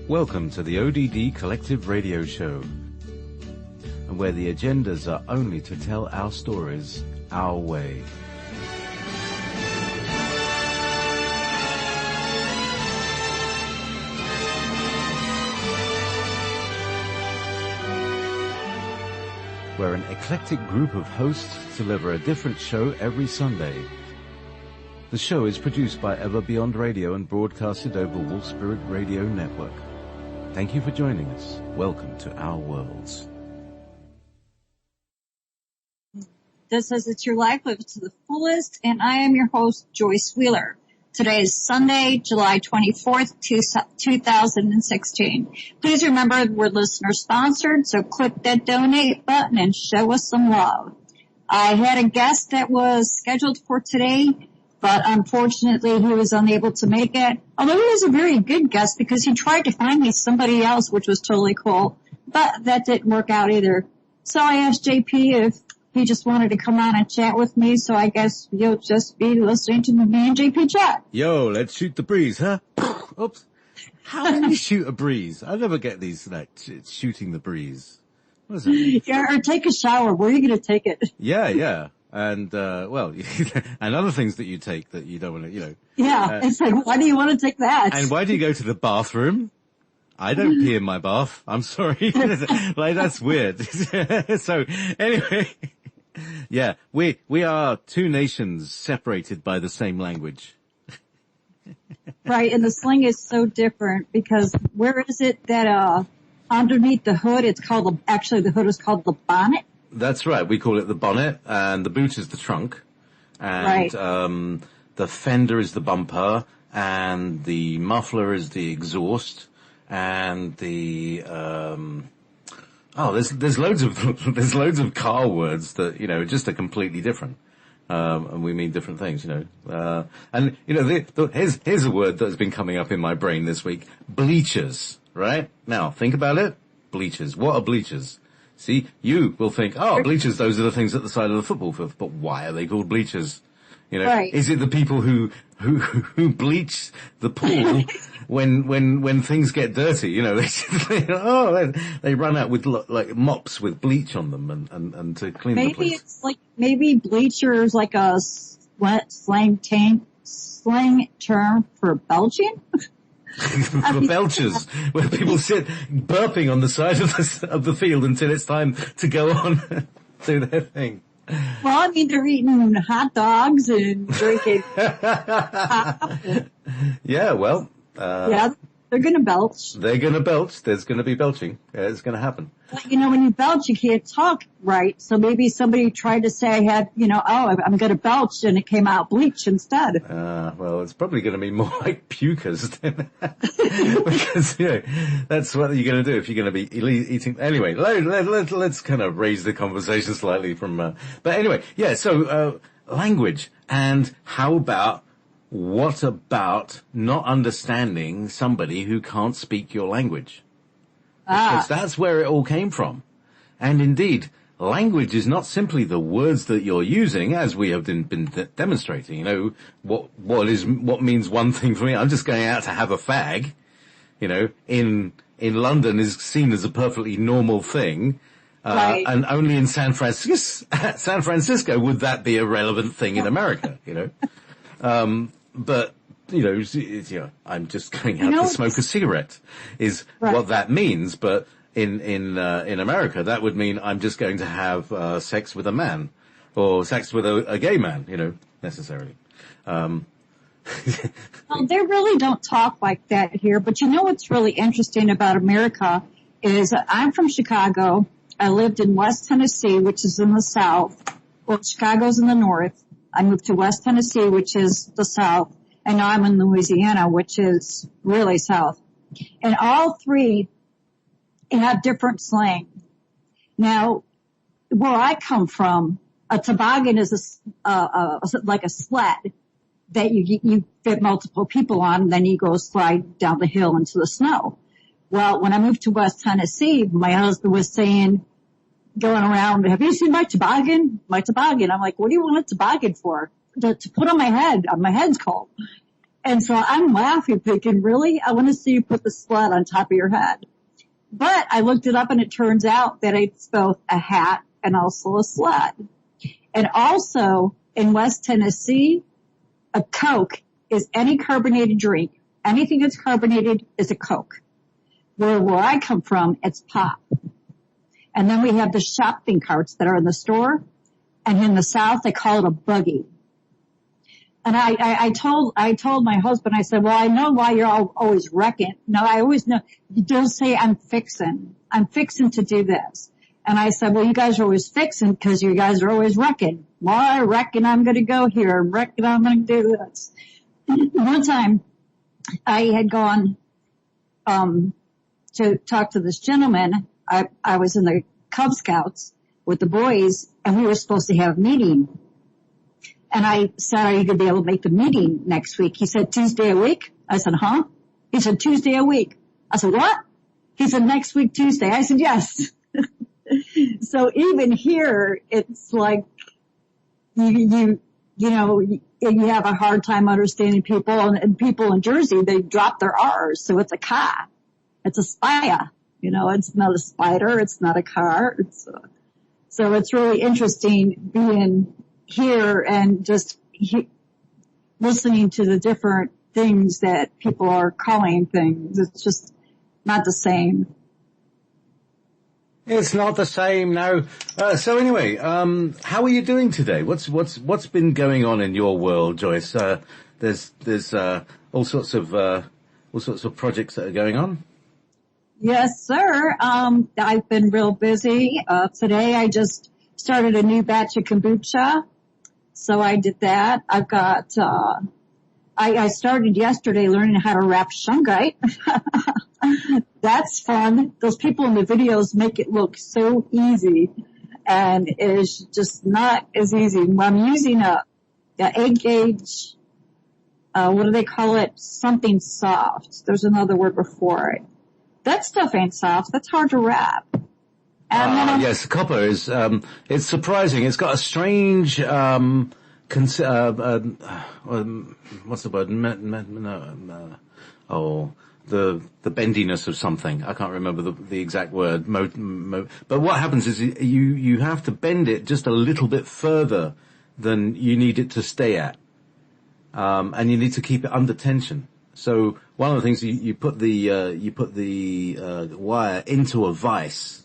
Welcome to the ODD Collective Radio Show, and where the agendas are only to tell our stories our way. Where an eclectic group of hosts deliver a different show every Sunday. The show is produced by Ever Beyond Radio and broadcasted over Wolf Spirit Radio Network. Thank you for joining us. Welcome to our worlds. This is It's Your Life, Live It to the Fullest, and I am your host, Joyce Wheeler. Today is Sunday, July 24th, 2016. Please remember we're listener-sponsored, so click that donate button and show us some love. I had a guest that was scheduled for today, but unfortunately he was unable to make it. Although he was a very good guest because he tried to find me somebody else, which was totally cool. But that didn't work out either. So I asked JP if he just wanted to come on and chat with me, so I guess you'll just be listening to me and JP chat. Yo, let's shoot the breeze, huh? Oops. How do you shoot a breeze? I never get these, like, shooting the breeze. What does that mean? Yeah, or take a shower. Where are you going to take it? Yeah. And, well, and other things that you take that you don't want to, Yeah, it's like, why do you want to take that? And why do you go to the bathroom? I don't pee in my bath. I'm sorry. Like, that's weird. So, anyway, yeah, we are two nations separated by the same language. Right, and the slang is so different because where is it that, underneath the hood, it's called the hood is called the bonnet? That's right. We call it the bonnet, and the boot is the trunk, and right. The fender is the bumper, and the muffler is the exhaust, and the there's loads of car words that just are completely different, and we mean different things, and here's a word that has been coming up in my brain this week: bleachers. Right now, think about it. Bleachers. What are bleachers? See, you will think, bleachers, those are the things at the side of the football field. But why are they called bleachers? Right. Is it the people who bleach the pool when things get dirty? They run out with like mops with bleach on them and to clean the place. Maybe it's like, maybe bleachers like a slang term for belching? For belchers, where people sit burping on the side of the field until it's time to go on do their thing. Well, I mean, they're eating hot dogs and drinking. Yeah, well. Yeah, they're going to belch. They're going to belch. There's going to be belching. Yeah, it's going to happen. But, when you belch, you can't talk right. So maybe somebody tried to say I had, I'm going to belch, and it came out bleach instead. Well, it's probably going to be more like pukers because, that's what you're going to do if you're going to be eating. Anyway, let's kind of raise the conversation slightly from, but anyway, yeah, so, language, and what about not understanding somebody who can't speak your language? Because that's where it all came from. And indeed, language is not simply the words that you're using, as we have been demonstrating. What means one thing for me. I'm just going out to have a fag. In London is seen as a perfectly normal thing. Right. And only in San Francisco would that be a relevant thing in America, But, I'm just going out to smoke a cigarette is right. What that means. But in America, that would mean I'm just going to have, sex with a man or sex with a gay man, necessarily. Well, they really don't talk like that here. But what's really interesting about America is I'm from Chicago. I lived in West Tennessee, which is in the South. Well, Chicago's in the North. I moved to West Tennessee, which is the South, and now I'm in Louisiana, which is really South. And all three have different slang. Now, where I come from, a toboggan is like a sled that you fit multiple people on, and then you go slide down the hill into the snow. Well, when I moved to West Tennessee, my husband was saying, going around, have you seen my toboggan? My toboggan. I'm like, what do you want a toboggan for? To put on my head. My head's cold. And so I'm laughing thinking, really? I want to see you put the sled on top of your head. But I looked it up and it turns out that it's both a hat and also a sled. And also in West Tennessee, a Coke is any carbonated drink. Anything that's carbonated is a Coke. Where I come from, it's pop. And then we have the shopping carts that are in the store. And in the South, they call it a buggy. And I told my husband, I said, well, I know why you're always wrecking. No, I always know. You don't say I'm fixing to do this. And I said, well, you guys are always fixing because you guys are always wrecking. Well, I reckon I'm going to go here. I reckon I'm going to do this. One time I had gone, to talk to this gentleman. I was in the Cub Scouts with the boys and we were supposed to have a meeting. And I said, are you going to be able to make the meeting next week? He said, Tuesday a week? I said, huh? He said, Tuesday a week. I said, what? He said, next week, Tuesday. I said, yes. So even here, it's like, you have a hard time understanding people and people in Jersey, they drop their R's. So it's a car. It's a spire. It's not a spider. It's not a car. So it's really interesting being here and just listening to the different things that people are calling things. It's just not the same. It's not the same, no. So anyway, how are you doing today? What's been going on in your world, Joyce? There's all sorts of projects that are going on. Yes, sir. I've been real busy. Today I just started a new batch of kombucha. So I did that. I've got, I started yesterday learning how to wrap shungite. That's fun. Those people in the videos make it look so easy. And it's just not as easy. I'm using a 8 gauge, what do they call it? Something soft. There's another word before it. That stuff ain't soft. That's hard to wrap. Yes, copper is, it's surprising. It's got a strange, what's the word? The bendiness of something. I can't remember the exact word. But what happens is you have to bend it just a little bit further than you need it to stay at. And you need to keep it under tension. So one of the things you put the wire into a vise.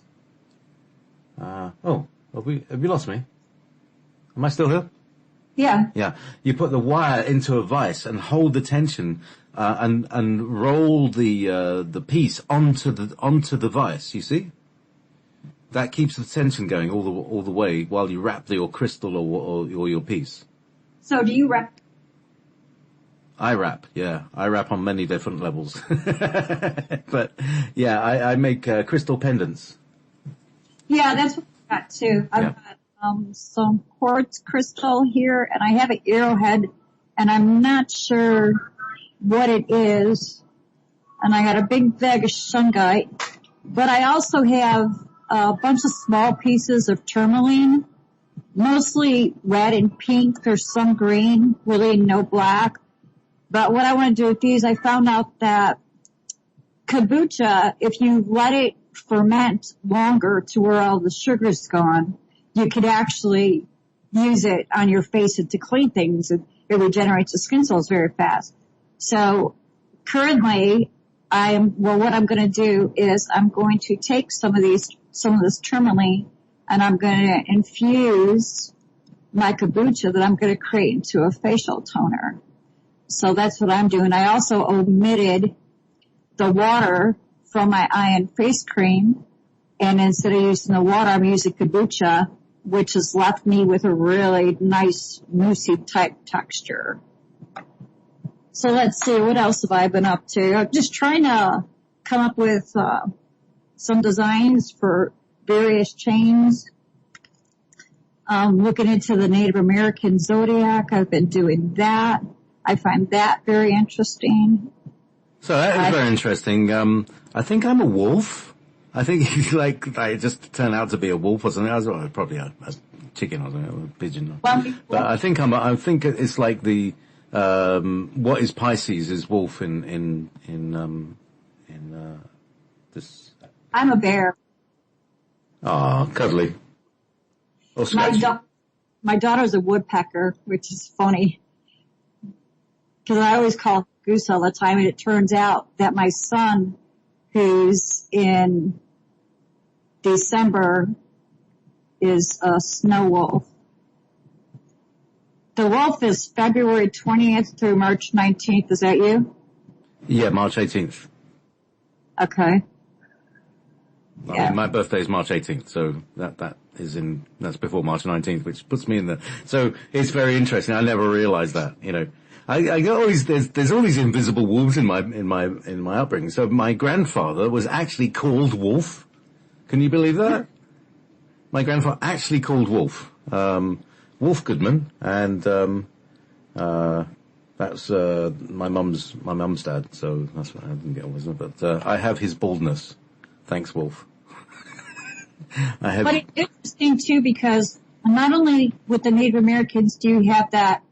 Have you lost me? Am I still here? Yeah. Yeah. You put the wire into a vise and hold the tension, and roll the piece onto the vise, you see? That keeps the tension going all the way while you wrap your crystal or your piece. So do you wrap? I wrap, yeah. I wrap on many different levels. But yeah, I make crystal pendants. Yeah, that's what I got too. I've got some quartz crystal here, and I have an arrowhead, and I'm not sure what it is. And I got a big bag of shungite, but I also have a bunch of small pieces of tourmaline, mostly red and pink. There's some green, really no black. But what I want to do with these, I found out that kombucha, if you let it ferment longer to where all the sugar's gone, you could actually use it on your face to clean things. It regenerates the skin cells very fast. So currently what I'm going to do is I'm going to take some of this tourmaline and I'm going to infuse my kombucha that I'm going to create into a facial toner. So that's what I'm doing. I also omitted the water from my eye and face cream, and instead of using the water, I'm using kombucha, which has left me with a really nice moussey type texture. So let's see, what else have I been up to? I'm just trying to come up with some designs for various chains. Looking into the Native American zodiac, I've been doing that. I find that very interesting. So that is very interesting. I think I'm a wolf. I think I just turned out to be a wolf or something. I was probably a chicken or something, or a pigeon. But I think I think it's like the what is Pisces is wolf in this. I'm a bear. Ah, cuddly. Or scratchy. My daughter's a woodpecker, which is funny. Because I always call her Goose all the time, and it turns out that my son, who's in December, is a snow wolf. The wolf is February 20th through March 19th. Is that you? Yeah, March 18th. Okay. I mean, my birthday is March 18th, so that's before March 19th, which puts me in the, so it's very interesting. I never realized that, you know. I always, there's all these invisible wolves in my upbringing. So my grandfather was actually called Wolf. Can you believe that? My grandfather actually called Wolf, Wolf Goodman, and, that's, my mum's dad, so that's what I didn't get on, but, I have his baldness. Thanks, Wolf. But it's interesting too, because not only with the Native Americans do you have that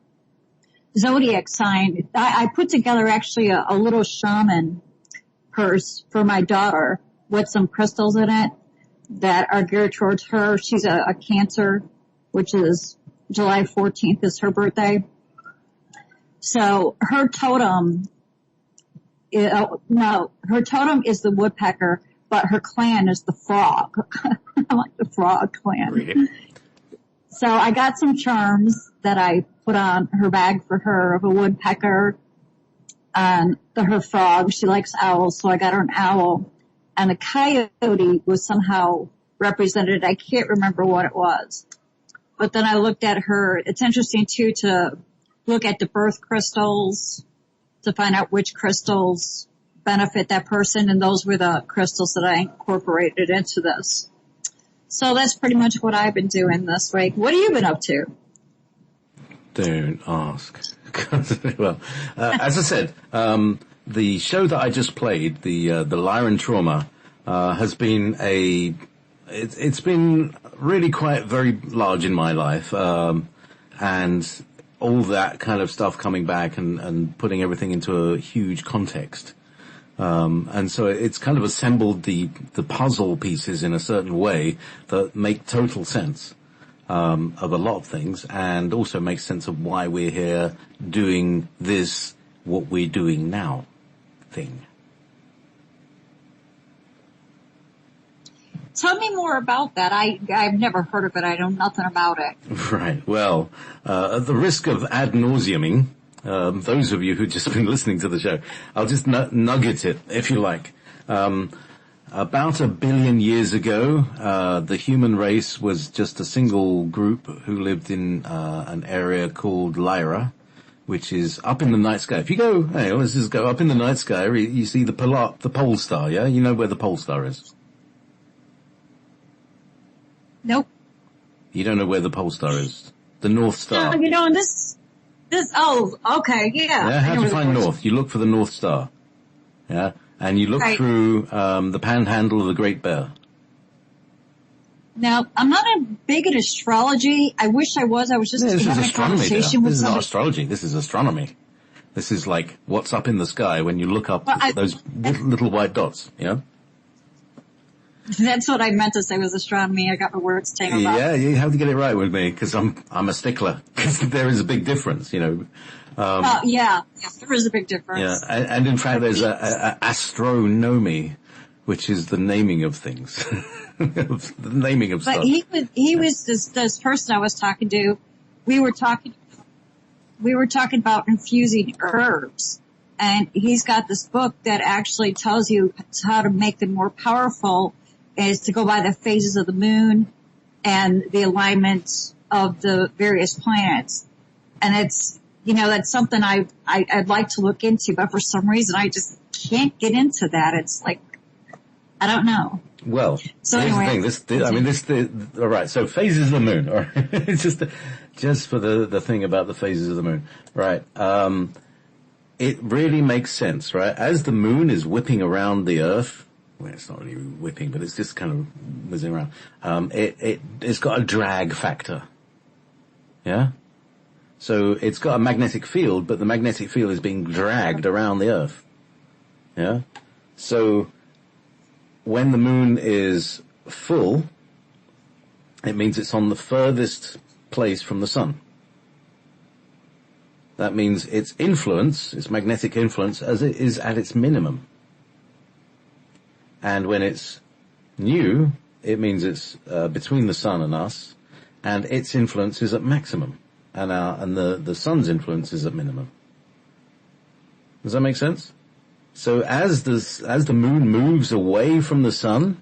zodiac sign. I put together actually a little shaman purse for my daughter with some crystals in it that are geared towards her. She's a Cancer, which is July 14th is her birthday. So her totem, her totem is the woodpecker, but her clan is the frog. I like the frog clan. Read it. So I got some charms that I put on her bag for her of a woodpecker and her frog. She likes owls, so I got her an owl. And a coyote was somehow represented. I can't remember what it was. But then I looked at her. It's interesting too to look at the birth crystals to find out which crystals benefit that person, and those were the crystals that I incorporated into this. So that's pretty much what I've been doing this week. What have you been up to? Don't ask. Well, as I said, the show that I just played, the Lyran Trauma, has been it's been really quite very large in my life, and all that kind of stuff coming back and putting everything into a huge context. And so it's kind of assembled the puzzle pieces in a certain way that make total sense, of a lot of things, and also makes sense of why we're here doing this, what we're doing now thing. Tell me more about that. I've never heard of it. I know nothing about it. Right. Well, at the risk of ad nauseuming, those of you who've just been listening to the show, I'll just nugget it, if you like. About 1 billion years ago, the human race was just a single group who lived in an area called Lyra, which is up in the night sky. If you go, hey, let's just go up in the night sky, you see the pole star, yeah? You know where the pole star is? Nope. You don't know where the pole star is? The North Star. No, you know, this, oh, okay, yeah. Yeah, how do you find north? You look for the North Star. Yeah? And you look through, the panhandle of the Great Bear. Now, I'm not big at astrology. I wish I was. I was just having a conversation with somebody. This is not astrology. This is astronomy. This is like what's up in the sky when you look up those little white dots, you know? That's what I meant to say was astronomy. I got my words tangled up. Yeah, you have to get it right with me, because I'm a stickler. Because there is a big difference, you know. Yeah, there is a big difference. Yeah, and in fact there's a astronomy, which is the naming of things. The naming of stuff. But he was this person I was talking to. We were talking about infusing herbs. And he's got this book that actually tells you how to make them more powerful, is to go by the phases of the moon and the alignments of the various planets. And it's, you know, that's something I'd like to look into, but for some reason I just can't get into that. It's like, I don't know. Well, so here's anyway, the thing. All right. So phases of the moon. All right. It's just for the thing about the phases of the moon. Right. It really makes sense, right? As the moon is whipping around the earth, well, it's not really whipping, but it's just kind of whizzing around. It's got a drag factor. Yeah? So it's got a magnetic field, but the magnetic field is being dragged around the Earth. Yeah? So when the moon is full, it means it's on the furthest place from the sun. That means its influence, its magnetic influence, as it is at its minimum. And when it's new, it means it's between the sun and us, and its influence is at maximum, and the sun's influence is at minimum. Does that make sense? So as the moon moves away from the sun,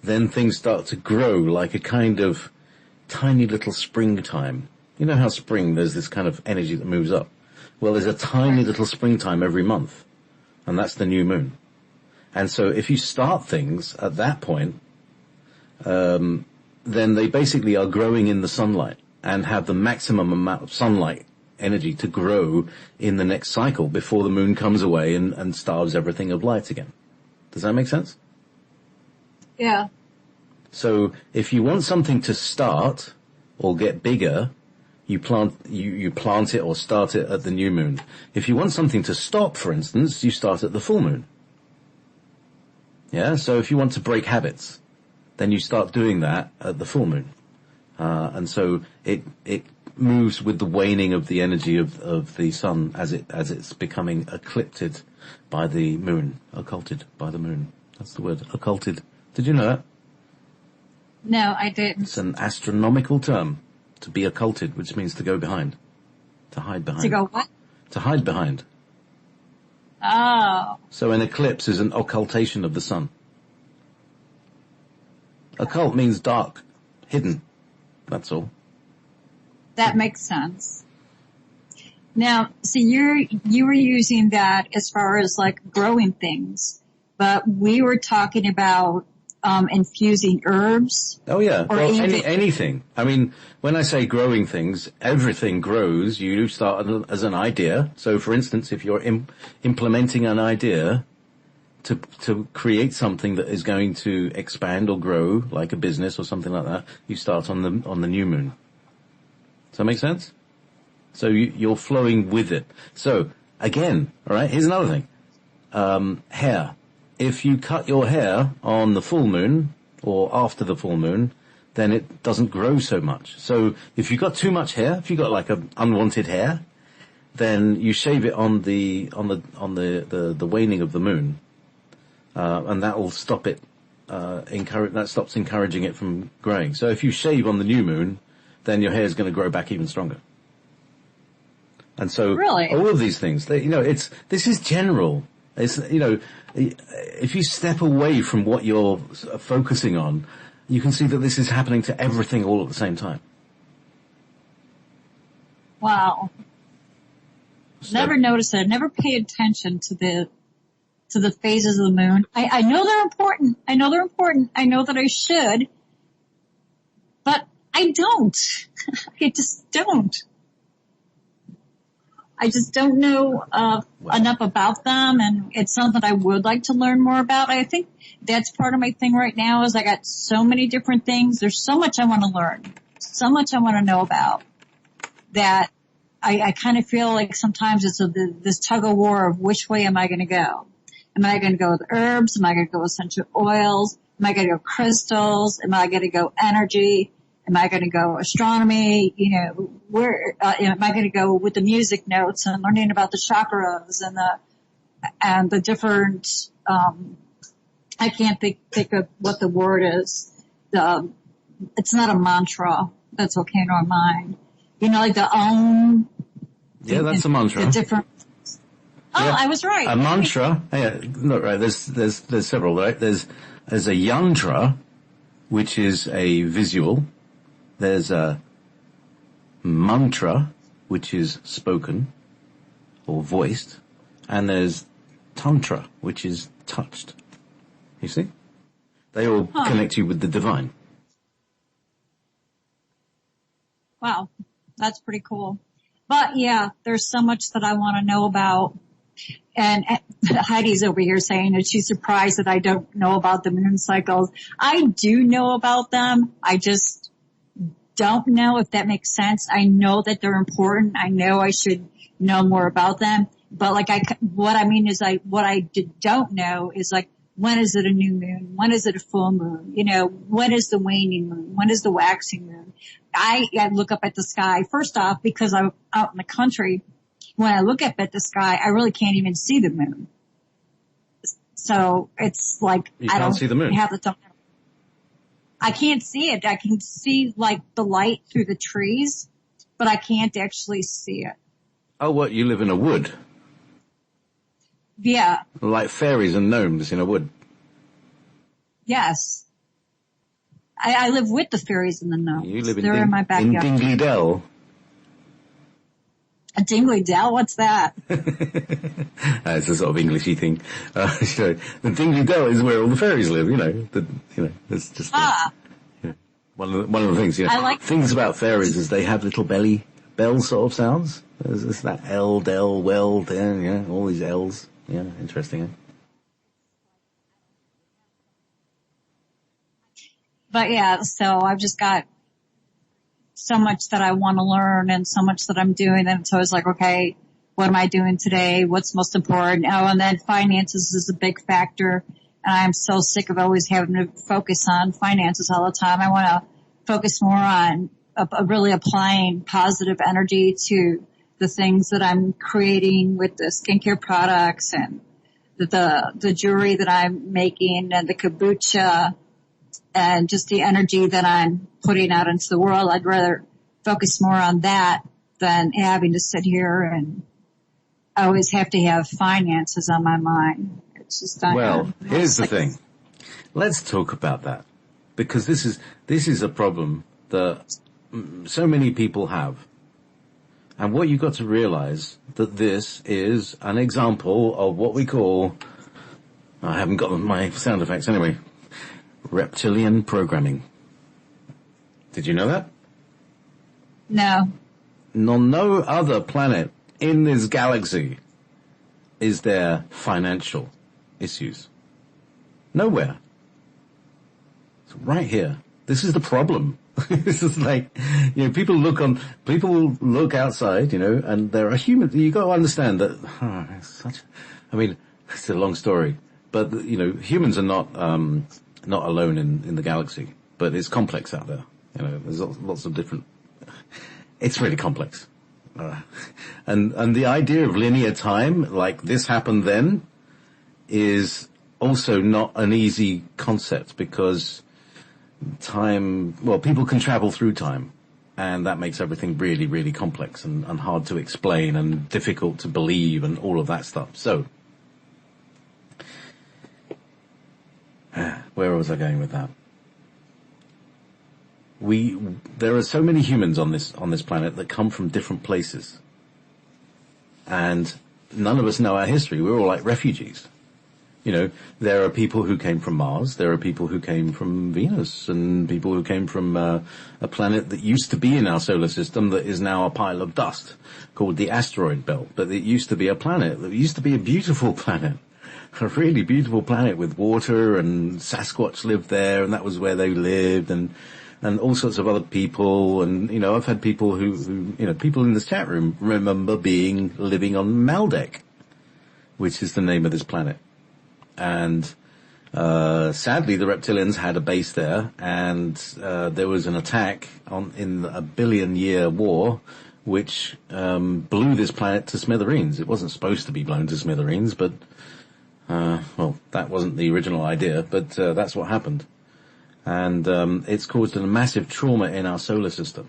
then things start to grow like a kind of tiny little springtime. You know how spring, there's this kind of energy that moves up. Well, there's a tiny little springtime every month, and that's the new moon. And so if you start things at that point, then they basically are growing in the sunlight and have the maximum amount of sunlight energy to grow in the next cycle before the moon comes away and starves everything of light again. Does that make sense? Yeah. So if you want something to start or get bigger, you plant it or start it at the new moon. If you want something to stop, for instance, you start at the full moon. Yeah, so if you want to break habits, then you start doing that at the full moon. And so it moves with the waning of the energy of the sun as it's becoming eclipsed by the moon, occulted by the moon. That's the word, occulted. Did you know that? No, I didn't. It's an astronomical term, to be occulted, which means to go behind, to hide behind. To go what? To hide behind. Oh. So an eclipse is an occultation of the sun. Occult means dark, hidden. That's all. That makes sense. Now, so you were using that as far as like growing things, but we were talking about infusing herbs. Oh yeah, well even anything. I mean, when I say growing things, everything grows. You start as an idea. So for instance, if you're implementing an idea to create something that is going to expand or grow, like a business or something like that, you start on the new moon. Does that make sense? So you're flowing with it. So again, all right, here's another thing. Hair. If you cut your hair on the full moon or after the full moon, then it doesn't grow so much. So if you've got too much hair, if you've got like a unwanted hair, then you shave it on the waning of the moon, and that will stop it. That stops encouraging it from growing. So if you shave on the new moon, then your hair is going to grow back even stronger. And so really? All of these things, this is general. It's, if you step away from what you're focusing on, you can see that this is happening to everything all at the same time. Wow. So, Never noticed it. Never pay attention to the phases of the moon. I know they're important. I know they're important. I know that I should, but I don't. I just don't. I just don't know enough about them, and it's something I would like to learn more about. I think that's part of my thing right now is I got so many different things. There's so much I want to learn, so much I want to know about that I kind of feel like sometimes it's this tug of war of which way am I going to go? Am I going to go with herbs? Am I going to go essential oils? Am I going to go crystals? Am I going to go energy? Am I going to go astronomy? Where am I going to go with the music notes and learning about the chakras and the different? I can't think of what the word is. It's not a mantra. That's okay in our mind. Like the Om. Yeah, that's a mantra. The different. Oh, yeah. I was right. A mantra. Yeah, look, right. There's several, right? There's a yantra, which is a visual. There's a mantra, which is spoken or voiced, and there's tantra, which is touched. You see? They all connect you with the divine. Wow. That's pretty cool. But yeah, there's so much that I want to know about. And Heidi's over here saying that she's surprised that I don't know about the moon cycles. I do know about them. I just don't know, if that makes sense. I know that they're important. I know I should know more about them. But like what I mean is what I don't know is like, when is it a new moon? When is it a full moon? You know, when is the waning moon? When is the waxing moon? I look up at the sky, first off, because I'm out in the country. When I look up at the sky, I really can't even see the moon. So it's like, I don't see the moon. I can't see it. I can see like the light through the trees, but I can't actually see it. Oh, what? You live in a wood? Yeah. Like fairies and gnomes in a wood? Yes. I live with the fairies and the gnomes. You live They're in my backyard. In Dingley Dell? A Dingley Dell? What's that? It's a sort of Englishy thing. So the Dingley Dell is where all the fairies live, you know. It's just one of the things, you know. I like things about fairies is they have little bell sort of sounds. There's that L, del, well, then, yeah, all these L's. Yeah, interesting, eh? But yeah, so I've just got so much that I want to learn and so much that I'm doing. And so it's like, okay, what am I doing today? What's most important? Oh, and then finances is a big factor. And I'm so sick of always having to focus on finances all the time. I want to focus more on really applying positive energy to the things that I'm creating with the skincare products and the jewelry that I'm making and the kombucha and just the energy that I'm putting out into the world. I'd rather focus more on that than having to sit here and always have to have finances on my mind. It's just here's the thing. Let's talk about that, because this is a problem that so many people have. And what you've got to realize that this is an example of what we call, I haven't got my sound effects anyway, reptilian programming. Did you know that? No. On no other planet in this galaxy is there financial issues. Nowhere. It's right here. This is the problem. This is like, you know, people look outside, you know, and there are humans. You got to understand that, it's a long story, but, you know, humans are not alone in the galaxy, but it's complex out there. You know, there's lots of different, it's really complex. And the idea of linear time, like this happened then, is also not an easy concept, because people can travel through time, and that makes everything really, really complex and hard to explain and difficult to believe and all of that stuff. So, where was I going with that? There are so many humans on this planet that come from different places, and none of us know our history. We're all like refugees. You know, there are people who came from Mars, there are people who came from Venus, and people who came from a planet that used to be in our solar system that is now a pile of dust called the asteroid belt. But it used to be a planet. It used to be a beautiful planet, a really beautiful planet with water, and Sasquatch lived there, and that was where they lived, and all sorts of other people. And, you know, I've had people who you know, people in this chat room remember living on Maldek, which is the name of this planet. And sadly, the reptilians had a base there, and there was an attack in a billion-year war, which blew this planet to smithereens. It wasn't supposed to be blown to smithereens, but that wasn't the original idea. But that's what happened, and it's caused a massive trauma in our solar system,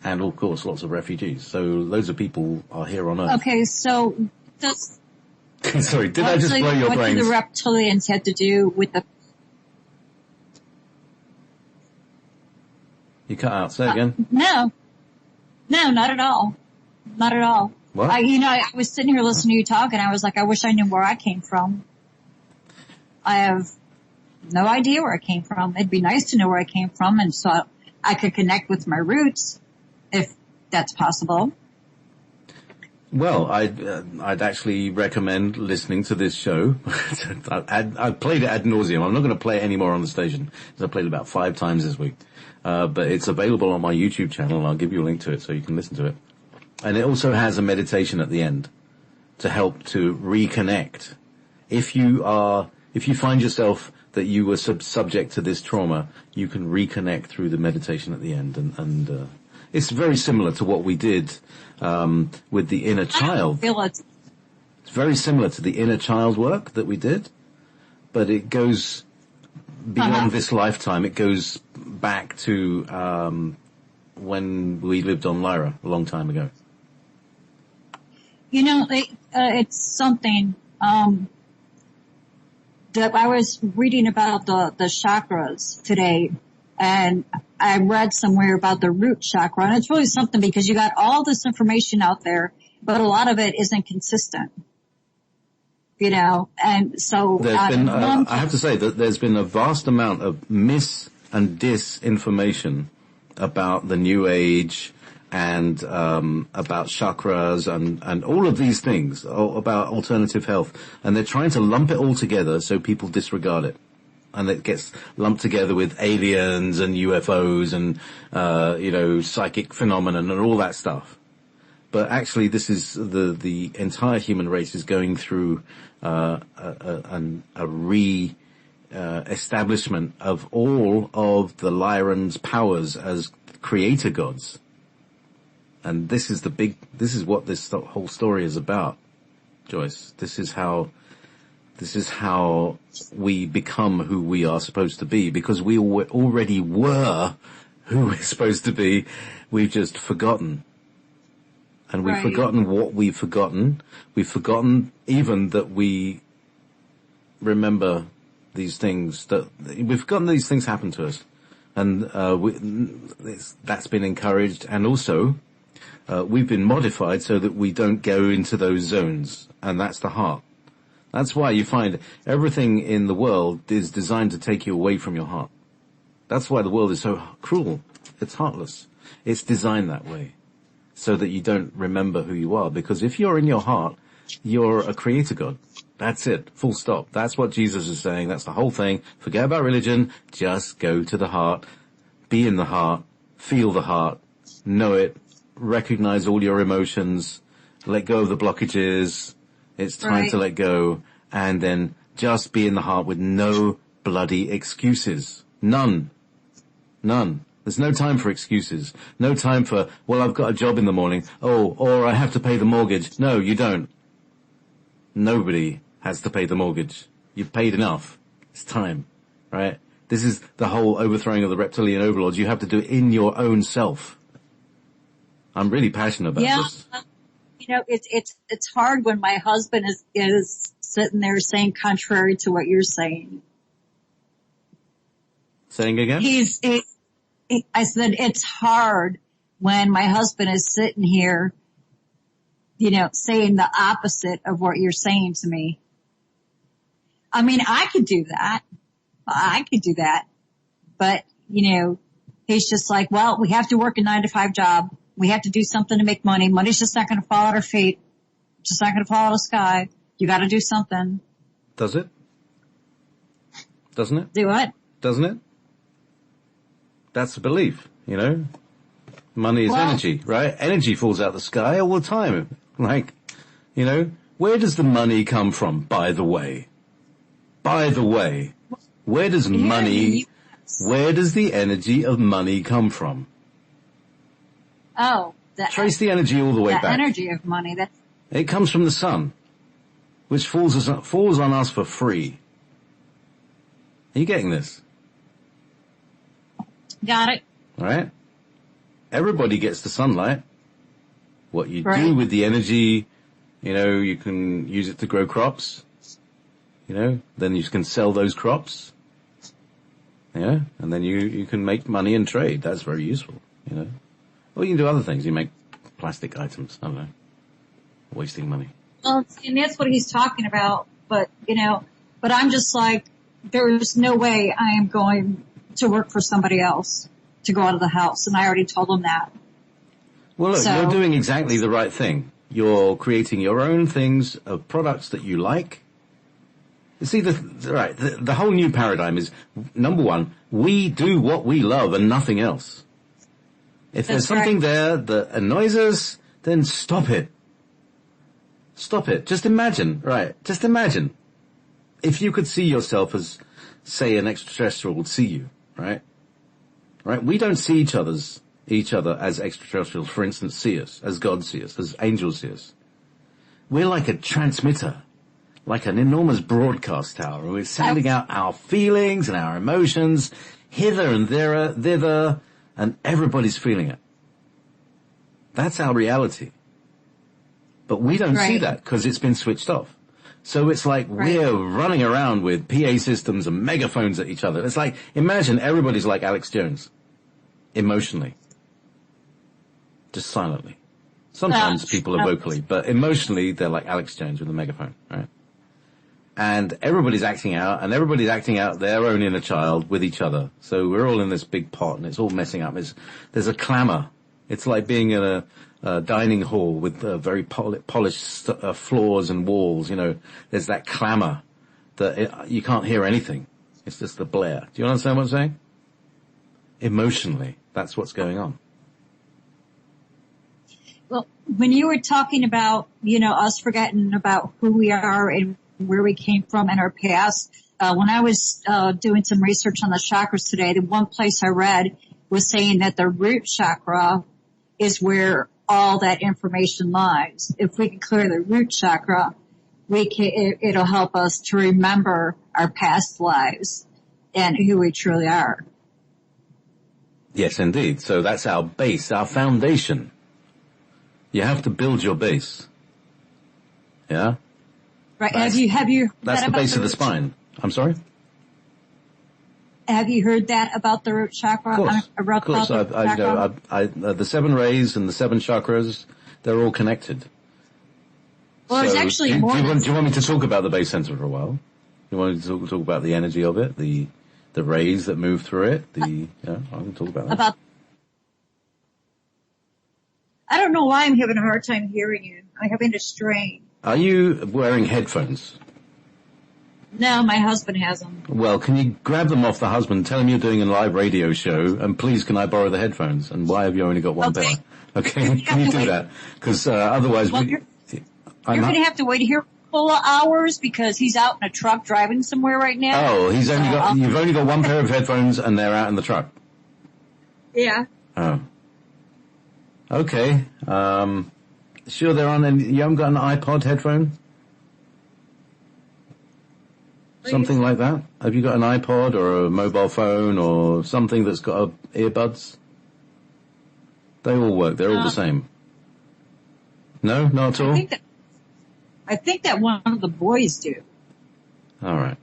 and of course, lots of refugees. So loads of people are here on Earth. Okay, so that's. Sorry, did I just blow your brains? What do the reptilians have to do with the... You cut out. Say again. No, not at all. Not at all. What? I was sitting here listening to you talk, and I was like, I wish I knew where I came from. I have no idea where I came from. It'd be nice to know where I came from, and so I could connect with my roots, if that's possible. Well, I'd actually recommend listening to this show. I've played it ad nauseum. I'm not going to play it anymore on the station, because I played it about 5 times this week. But it's available on my YouTube channel, and I'll give you a link to it so you can listen to it. And it also has a meditation at the end to help to reconnect. If you find yourself that you were subject to this trauma, you can reconnect through the meditation at the end, and it's very similar to what we did with the inner child. It's very similar to the inner child work that we did, but it goes beyond this lifetime. It goes back to when we lived on Lyra a long time ago. You know, it's something that I was reading about the chakras today, and I read somewhere about the root chakra, and it's really something because you got all this information out there, but a lot of it isn't consistent. You know, and so I have to say that there's been a vast amount of mis and disinformation about the New Age and about chakras and all of these things, about alternative health, and they're trying to lump it all together so people disregard it. And it gets lumped together with aliens and UFOs and, psychic phenomenon and all that stuff. But actually this is the entire human race is going through, establishment of all of the Lyran's powers as creator gods. And this is what this whole story is about, Joyce. This is how we become who we are supposed to be, because we already were who we're supposed to be. We've just forgotten. And we've forgotten what we've forgotten. We've forgotten even that we remember these things, we've forgotten these things happen to us. And that's been encouraged. And also, we've been modified so that we don't go into those zones. And that's the heart. That's why you find everything in the world is designed to take you away from your heart. That's why the world is so cruel. It's heartless. It's designed that way so that you don't remember who you are. Because if you're in your heart, you're a creator God. That's it. Full stop. That's what Jesus is saying. That's the whole thing. Forget about religion. Just go to the heart. Be in the heart. Feel the heart. Know it. Recognize all your emotions. Let go of the blockages. It's time to let go, and then just be in the heart with no bloody excuses. None. There's no time for excuses. No time for, well, I've got a job in the morning. Oh, or I have to pay the mortgage. No, you don't. Nobody has to pay the mortgage. You've paid enough. It's time, right? This is the whole overthrowing of the reptilian overlords. You have to do it in your own self. I'm really passionate about this. You know, it's hard when my husband is sitting there saying contrary to what you're saying. Saying again? I said it's hard when my husband is sitting here, you know, saying the opposite of what you're saying to me. I mean, I could do that. But, you know, he's just like, well, we have to work a 9-to-5 job. We have to do something to make money. Money's just not going to fall at our feet. It's just not going to fall out of the sky. You got to do something. Does it? Doesn't it? Do what? Doesn't it? That's a belief, you know. Money is energy, right? Energy falls out of the sky all the time. Like, you know, where does the money come from, by the way? Where does where does the energy of money come from? Oh, trace the energy all the way back. The energy of money. It comes from the sun, which falls on us for free. Are you getting this? Got it. All right. Everybody gets the sunlight. What you do with the energy, you know, you can use it to grow crops. You know, then you can sell those crops. Yeah, and then you can make money and trade. That's very useful, you know. Or you can do other things. You make plastic items. I don't know. Wasting money. Well, and that's what he's talking about. But, you know, but I'm just like, there's no way I am going to work for somebody else to go out of the house. And I already told him that. Well, look, you're doing exactly the right thing. You're creating your own things of products that you like. You see, the whole new paradigm is, number one, we do what we love and nothing else. If there's something there that annoys us, then stop it. Stop it. Just imagine, if you could see yourself as, say, an extraterrestrial would see you, right? Right? We don't see each other as extraterrestrials, for instance, see us, as God see us, as angels see us. We're like a transmitter, like an enormous broadcast tower. We're sending out our feelings and our emotions hither and thither, and everybody's feeling it. That's our reality. But we don't see that because it's been switched off. So it's like we're running around with PA systems and megaphones at each other. It's like, imagine everybody's like Alex Jones, emotionally. Just silently. Sometimes people are vocally, but emotionally they're like Alex Jones with a megaphone, right? And everybody's acting out, and everybody's acting out their own inner child with each other. So we're all in this big pot, and it's all messing up. There's a clamor. It's like being in a dining hall with very polished floors and walls. You know, there's that clamor that you can't hear anything. It's just the blare. Do you understand what I'm saying? Emotionally, that's what's going on. Well, when you were talking about, us forgetting about who we are and where we came from in our past, when I was doing some research on the chakras today, the one place I read was saying that the root chakra is where all that information lies. If we can clear the root chakra, it'll help us to remember our past lives and who we truly are. Yes, indeed. So that's our base, our foundation. You have to build your base. Yeah? Right. Have you That's the base of the spine. I'm sorry? Have you heard that about the root chakra? Of course. The 7 rays and the 7 chakras, they're all connected. Well, there's actually more. Do you want me to talk about the base center for a while? You want me to talk about the energy of it, the rays that move through it? I can talk about that. I don't know why I'm having a hard time hearing you. I'm having a strain. Are you wearing headphones? No, my husband has them. Well, can you grab them off the husband, tell him you're doing a live radio show, and please can I borrow the headphones? And why have you only got one pair? Okay, can you do that? Because otherwise... you're going to have to wait here a couple of hours because he's out in a truck driving somewhere right now. Oh, you've only got one pair of headphones and they're out in the truck? Yeah. Oh. Okay. Sure they're on, and you haven't got an iPod headphone? Something like that? Have you got an iPod or a mobile phone or something that's got earbuds? They all work. They're all the same. No? Not at all? I think that one of the boys do. All right.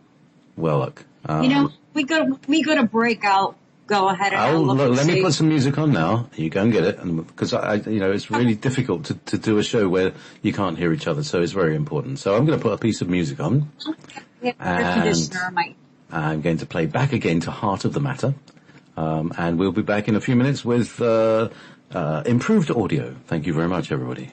Well, look. We go to break out. Go ahead and let me put some music on now. You go and get it, and because it's really difficult to do a show where you can't hear each other, so it's very important. So I'm going to put a piece of music on, and I'm going to play back again to Heart of the Matter, and we'll be back in a few minutes with improved audio. Thank you very much, everybody.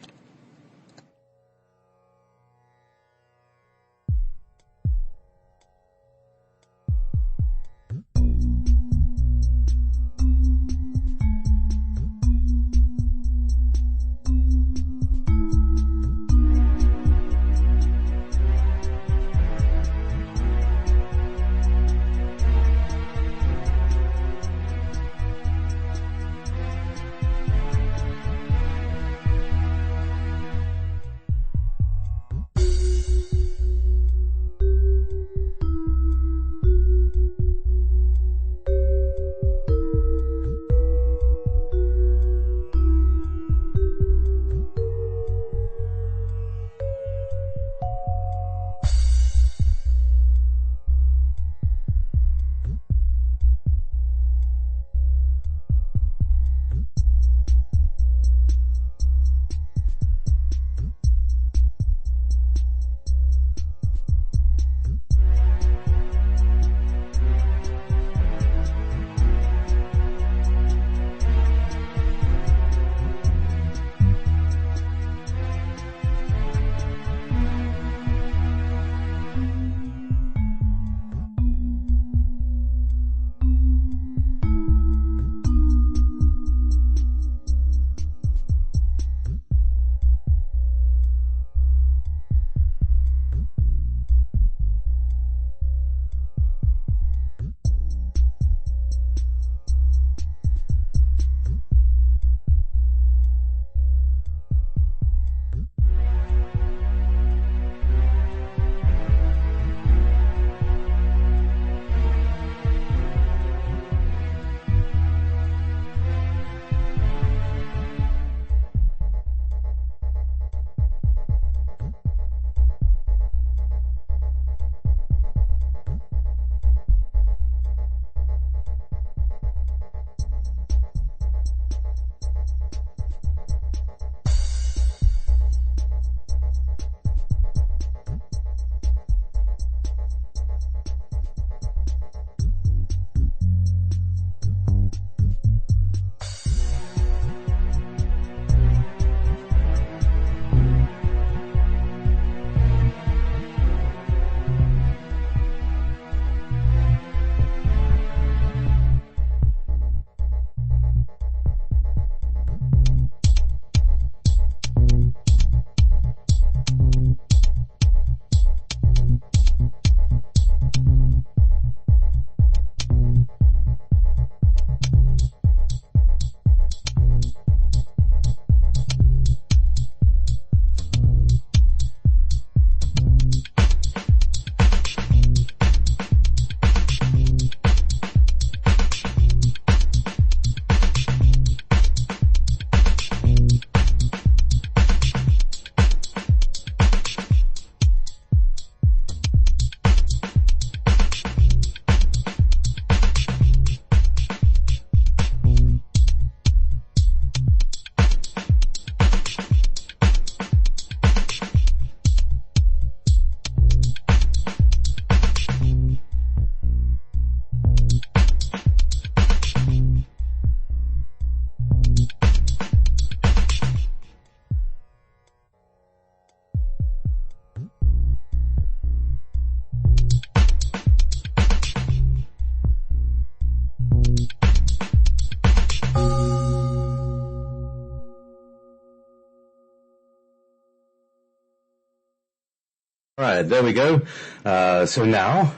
All right, there we go. So now,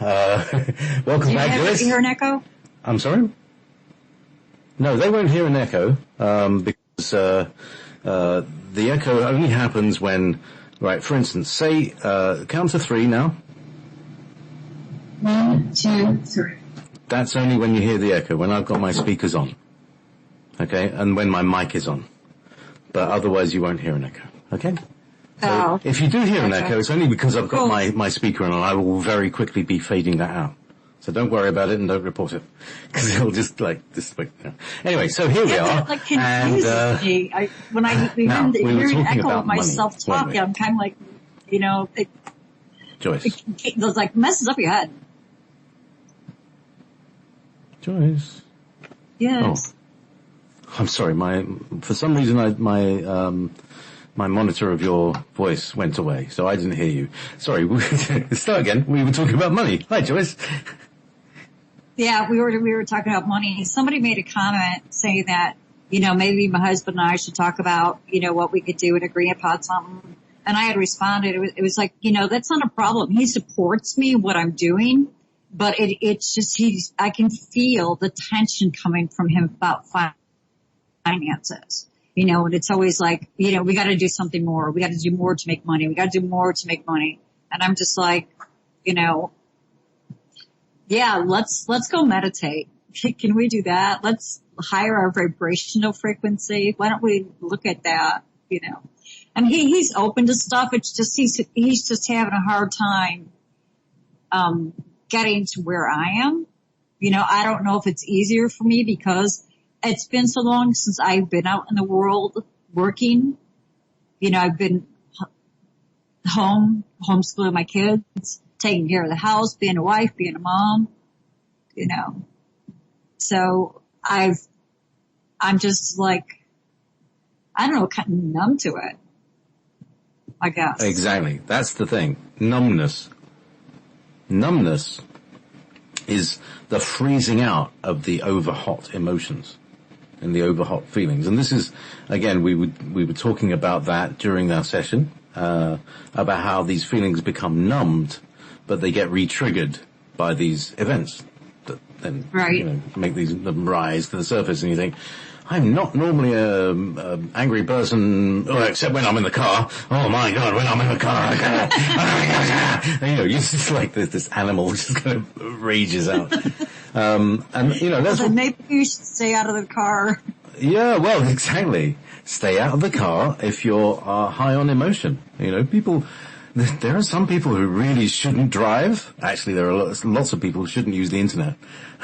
welcome back, Joyce. Do you hear an echo? I'm sorry? No, they won't hear an echo, because the echo only happens when, right, for instance, say, count to 3 now. 1, 2, 3. That's only when you hear the echo, when I've got my speakers on. Okay, and when my mic is on. But otherwise you won't hear an echo. Okay? So if you do hear an echo, it's only because I've got my speaker on, and I will very quickly be fading that out. So don't worry about it and don't report it, because it'll just Anyway, so here we are. Like confuses me. When I hear an echo of myself talking, I'm kind of like, Joyce. It like messes up your head. Joyce. Yes. Oh, I'm sorry. For some reason, my monitor of your voice went away, so I didn't hear you. Sorry. Start again. We were talking about money. Hi, Joyce. Yeah, we were talking about money. Somebody made a comment saying that, maybe my husband and I should talk about, what we could do and agree upon something. And I had responded. It was like, that's not a problem. He supports me, what I'm doing, but it's just I can feel the tension coming from him about finances. And it's always like, we got to do something more. We got to do more to make money. We got to do more to make money. And I'm just like, yeah, let's go meditate. Can we do that? Let's higher our vibrational frequency. Why don't we look at that? And he's open to stuff. It's just, he's just having a hard time, getting to where I am. I don't know if it's easier for me because it's been so long since I've been out in the world working. I've been home, homeschooling my kids, taking care of the house, being a wife, being a mom, So I'm just like, I don't know, kind of numb to it, I guess. Exactly. That's the thing. Numbness. Numbness is the freezing out of the over-hot emotions and the over-hot feelings. And this is, again, we were talking about that during our session, about how these feelings become numbed, but they get re-triggered by these events that then, make them rise to the surface, and you think, I'm not normally a angry person, except when I'm in the car. Oh my God, when I'm in the car, it's just like this animal just kind of rages out. That's maybe you should stay out of the car. Yeah, well, exactly. Stay out of the car if you're high on emotion. There are some people who really shouldn't drive. Actually, there are lots of people who shouldn't use the internet.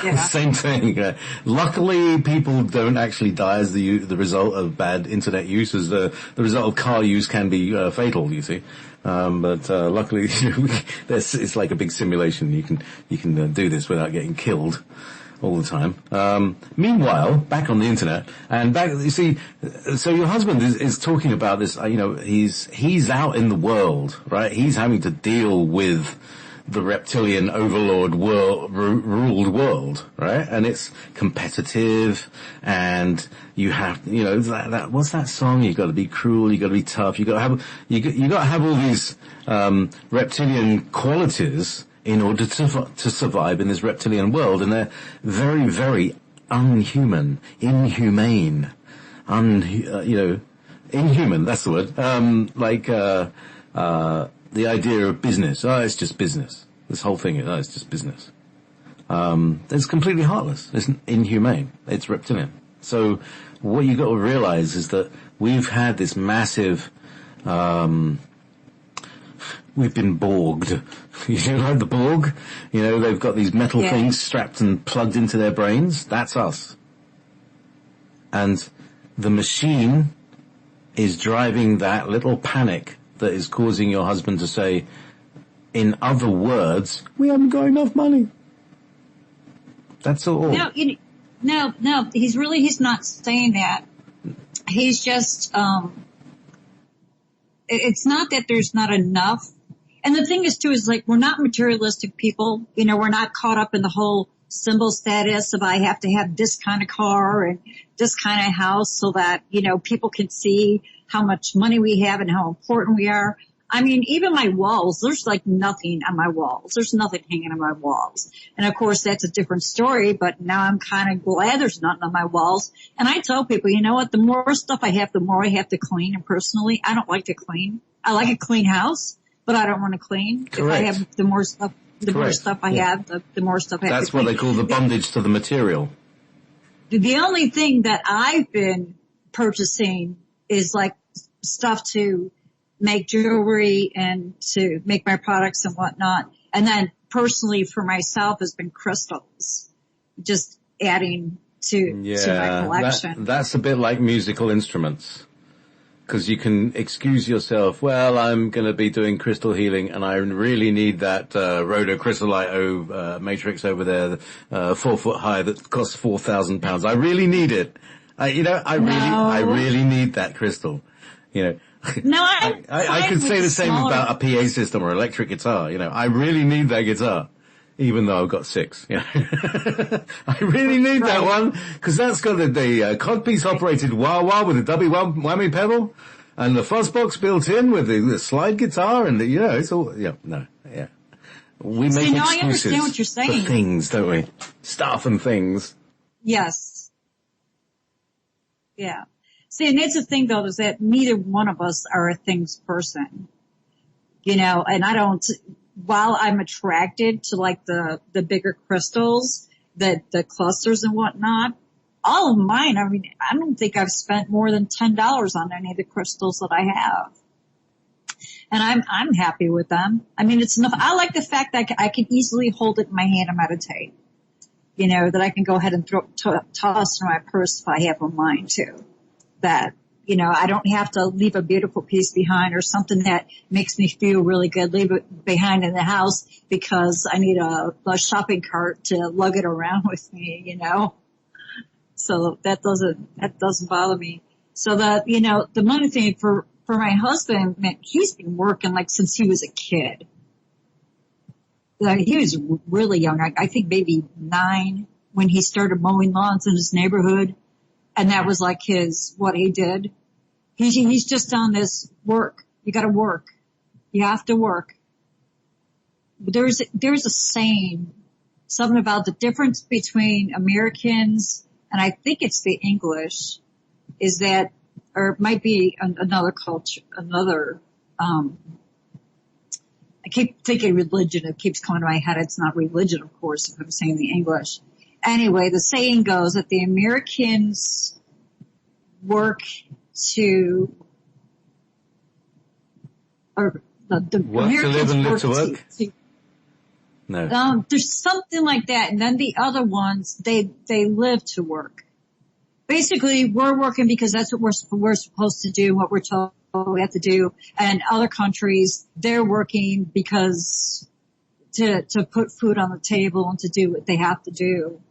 Yeah. Same thing. Luckily, people don't actually die as the result of bad internet use, as the result of car use can be fatal, you see. But luckily, it's like a big simulation. You can do this without getting killed all the time. Meanwhile, back on the internet, you see, so your husband is talking about this, he's out in the world, right? He's having to deal with the reptilian overlord ruled world, right? And it's competitive, and you have, that what's that song? You've got to be cruel, you've got to be tough, you got to have all these, reptilian qualities in order to survive in this reptilian world, and they're very, very inhumane, inhuman, that's the word. The idea of business. Oh, it's just business. This whole thing, it's just business. It's completely heartless. It's inhumane. It's reptilian. So what you got to realize is that we've had this massive, we've been Borged. Like the Borg? They've got these metal things strapped and plugged into their brains. That's us. And the machine is driving that little panic that is causing your husband to say, in other words, we haven't got enough money. That's all. No, he's not saying that. He's just, it's not that there's not enough. And the thing is too, is like, we're not materialistic people. We're not caught up in the whole symbol status of I have to have this kind of car and this kind of house so that, people can see how much money we have and how important we are. I mean, even my walls, there's like nothing on my walls. There's nothing hanging on my walls. And of course, that's a different story, but now I'm kind of glad there's nothing on my walls. And I tell people, you know what? The more stuff I have, the more I have to clean. And personally, I don't like to clean. I like a clean house, but I don't want to clean. Correct. If I have the more stuff, more stuff I have, the more stuff I have to clean. That's what they call the bondage to the material. The only thing that I've been purchasing is like stuff to make jewelry and to make my products and whatnot. And then personally for myself has been crystals, just adding to my collection. That's a bit like musical instruments. Because you can excuse yourself, well, I'm going to be doing crystal healing and I really need that rhodocrystalite matrix over there, 4 foot high that costs £4,000. I really need it. I really need that crystal. You know, no, I could say the same about a PA system or electric guitar. You know, I really need that guitar, even though I've got 6. You know, I really need that one because that's got the codpiece operated wah-wah with a double whammy pedal and the fuzz box built in with the slide guitar and it's all, We make excuses I understand what you're saying. For things, don't we? Stuff and things. Yes. Yeah. See, and that's the thing though, is that neither one of us are a things person. You know, and while I'm attracted to like the bigger crystals, the clusters and whatnot, all of mine, I mean, I don't think I've spent more than $10 on any of the crystals that I have. And I'm happy with them. I mean, it's enough. I like the fact that I can easily hold it in my hand and meditate. You know, that I can go ahead and toss in my purse if I have a mind to. That, you know, I don't have to leave a beautiful piece behind or something that makes me feel really good, leave it behind in the house because I need a shopping cart to lug it around with me, you know. So that doesn't bother me. So that, you know, the money thing for my husband, man, he's been working like since he was a kid. Like, he was really young. I think maybe 9 when he started mowing lawns in his neighborhood. And that was like what he did. He's just on this work. You gotta work. You have to work. There's a saying, something about the difference between Americans and I think it's the English, is that, or it might be another culture, I keep thinking religion. It keeps coming to my head. It's not religion, of course, if I'm saying the English. Anyway, the saying goes that the Americans work Americans to live to work? No. There's something like that. And then the other ones, they live to work. Basically, we're working because that's what we're supposed to do, what we're told we have to do. And other countries, they're working because to put food on the table and to do what they have to do.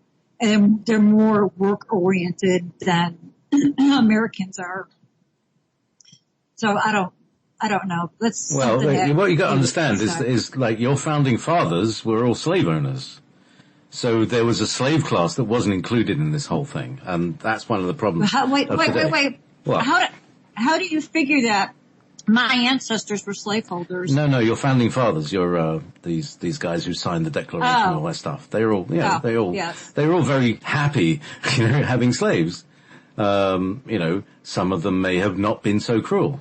And they're more work oriented than Americans are. So I don't know. That's what you got to understand is like your founding fathers were all slave owners. So there was a slave class that wasn't included in this whole thing. And that's one of the problems. Wait. What? How do you figure that my ancestors were slaveholders? No, your founding fathers, your, these guys who signed the Declaration and all that stuff. They were all, they were all very happy, having slaves. Some of them may have not been so cruel,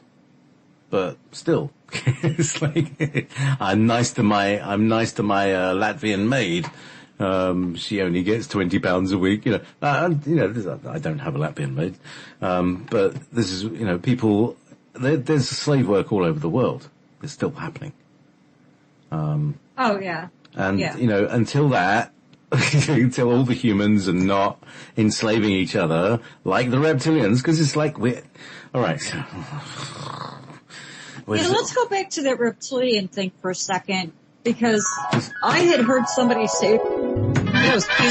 but still, it's like, I'm nice to my Latvian maid. She only gets £20 a week, I don't have a Latvian maid. But this is, people, there's slave work all over the world. It's still happening. And, until that, until all the humans are not enslaving each other like the reptilians, because it's like alright. Let's go back to that reptilian thing for a second, because I had heard somebody say, excuse me.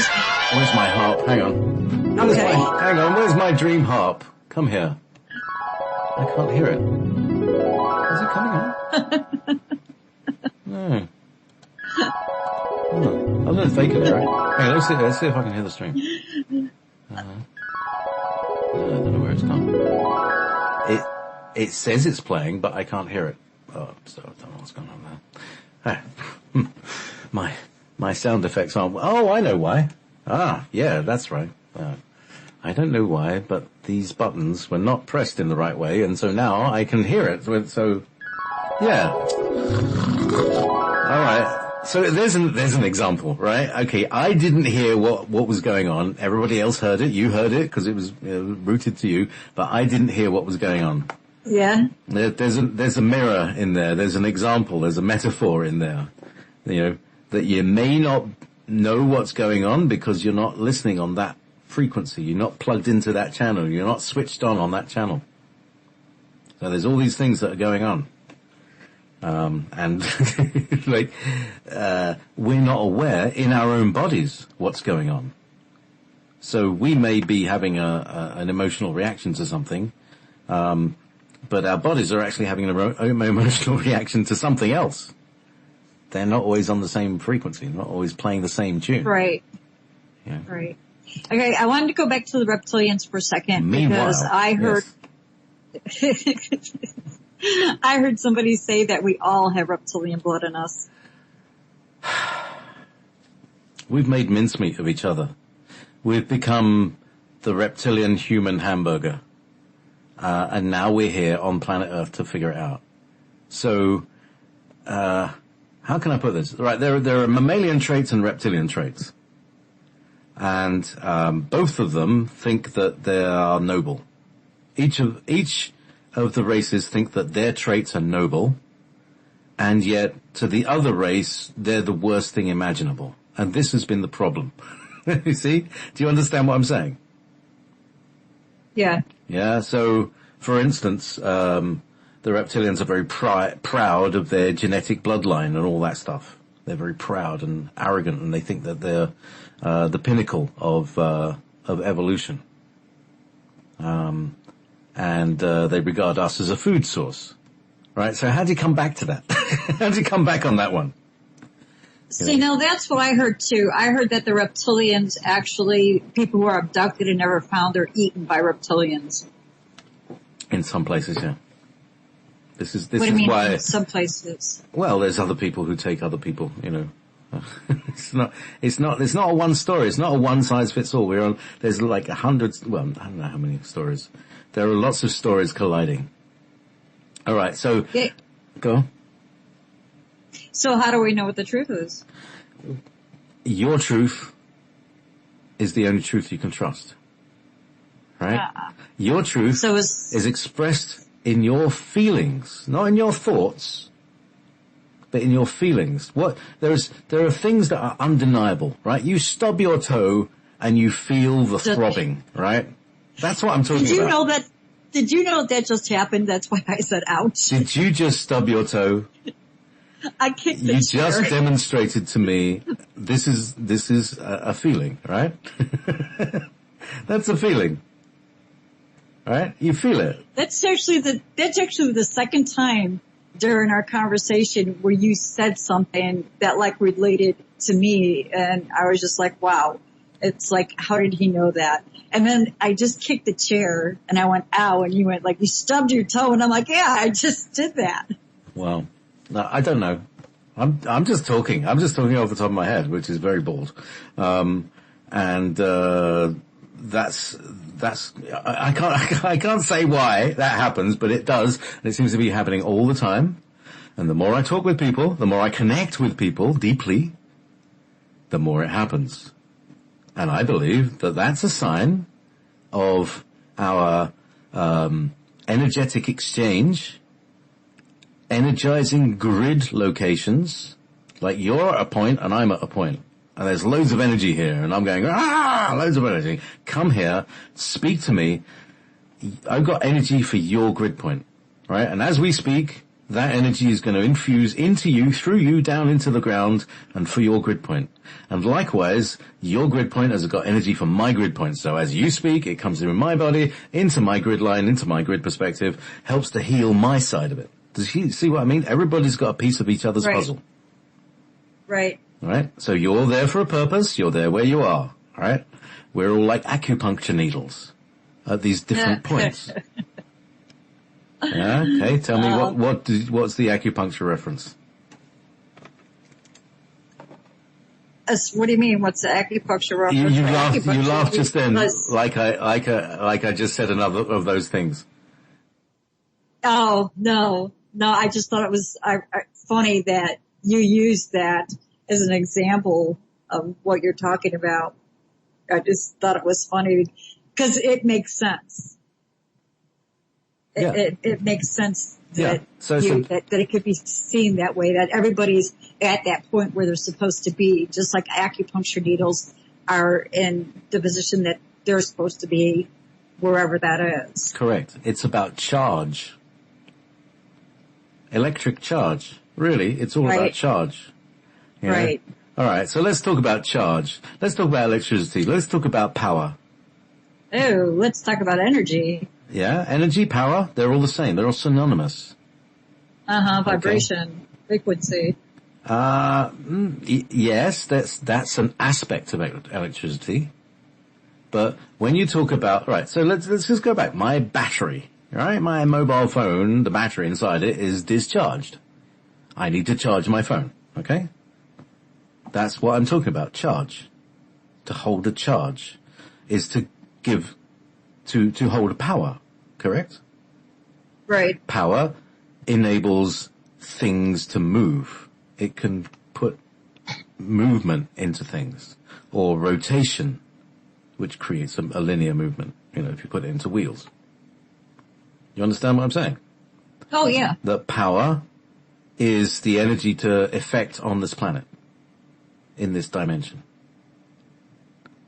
Where's my harp? Hang on. Okay. Hang on, where's my dream harp? Come here. I can't hear it. Is it coming on? No. I don't know if they can hear it. Hang on, let's see if I can hear the string. I don't know where it's gone. It says it's playing, but I can't hear it. So I don't know what's going on there. My sound effects aren't. Oh, I know why. Yeah, that's right. I don't know why, but these buttons were not pressed in the right way, and so now I can hear it. So, yeah. All right. So there's an example, right? Okay, I didn't hear what was going on. Everybody else heard it. You heard it because it was routed to you, but I didn't hear what was going on. Yeah. There's a mirror in there. There's an example. There's a metaphor in there. That you may not know what's going on because you're not listening on that frequency. You're not plugged into that channel. You're not switched on that channel. So there's all these things that are going on. And we're not aware in our own bodies what's going on. So we may be having an emotional reaction to something, but our bodies are actually having an emotional reaction to something else. They're not always on the same frequency, not always playing the same tune. Right. Yeah. Right. Okay, I wanted to go back to the reptilians for a second because I heard I heard somebody say that we all have reptilian blood in us. We've made mincemeat of each other. We've become the reptilian human hamburger. And now we're here on planet Earth to figure it out. So, how can I put this? Right, there are mammalian traits and reptilian traits. And, both of them think that they are noble. Each of the races think that their traits are noble, and yet to the other race, they're the worst thing imaginable. And this has been the problem. You see? Do you understand what I'm saying? Yeah. Yeah, so, for instance, the reptilians are very proud of their genetic bloodline and all that stuff. They're very proud and arrogant, and they think that they're the pinnacle of evolution. And they regard us as a food source. Right? So how do you come back to that? How do you come back on that one? See, now that's what I heard too. I heard that the reptilians actually, people who are abducted and never found, are eaten by reptilians. In some places, yeah. This is what do you mean why. In some places. Well, there's other people who take other people, It's not a one story. It's not a one size fits all. There's like hundreds, well, I don't know how many stories. There are lots of stories colliding. All right. So, yeah. Go on. So how do we know what the truth is? Your truth is the only truth you can trust. Right? Your truth is expressed in your feelings, not in your thoughts, but in your feelings. There are things that are undeniable, right? You stub your toe and you feel the throbbing, right? That's what I'm talking about. Did you know that just happened? That's why I said ouch. Did you just stub your toe? I kicked the chair. You just demonstrated to me this is a feeling, right? That's a feeling. Right? You feel it. That's actually the second time during our conversation where you said something that like related to me, and I was just like, wow. It's like, how did he know that? And then I just kicked the chair and I went, ow, and you went like, you stubbed your toe, and I'm like, yeah, I just did that. Well, no, I don't know. I'm just talking. I'm just talking off the top of my head, which is very bold. That's I can't say why that happens, but it does, and it seems to be happening all the time. And the more I talk with people, the more I connect with people deeply, the more it happens. And I believe that that's a sign of our energetic exchange, energizing grid locations. Like you're at a point and I'm at a point. And there's loads of energy here, and I'm going, loads of energy. Come here, speak to me. I've got energy for your grid point, right? And as we speak, that energy is going to infuse into you, through you, down into the ground, and for your grid point. And likewise, your grid point has got energy for my grid point. So as you speak, it comes in my body, into my grid line, into my grid perspective, helps to heal my side of it. Does you see what I mean? Everybody's got a piece of each other's puzzle. Right. Right? So you're there for a purpose. You're there where you are. Right? We're all like acupuncture needles at these different points. Yeah, okay. Tell me what's the acupuncture reference? What do you mean? What's the acupuncture reference? You laughed just then, like I just said another of those things. Oh, no. I just thought it was funny that you used that as an example of what you're talking about. I just thought it was funny because it makes sense. It makes sense that, that it could be seen that way, that everybody's at that point where they're supposed to be, just like acupuncture needles are in the position that they're supposed to be, wherever that is. Correct. It's about charge. Electric charge. Really, it's all about charge. You know? Right. All right, so let's talk about charge. Let's talk about electricity. Let's talk about power. Oh, let's talk about energy. Yeah, energy, power, they're all the same. They're all synonymous. Vibration, frequency. Yes, that's an aspect of electricity. But when you talk about, right, so let's just go back. My battery, right? My mobile phone, the battery inside it is discharged. I need to charge my phone, okay? That's what I'm talking about, charge. To hold a charge is to give, to hold a power, correct? Right. Power enables things to move. It can put movement into things, or rotation, which creates a linear movement, if you put it into wheels. You understand what I'm saying? Oh, yeah. That power is the energy to effect on this planet, in this dimension.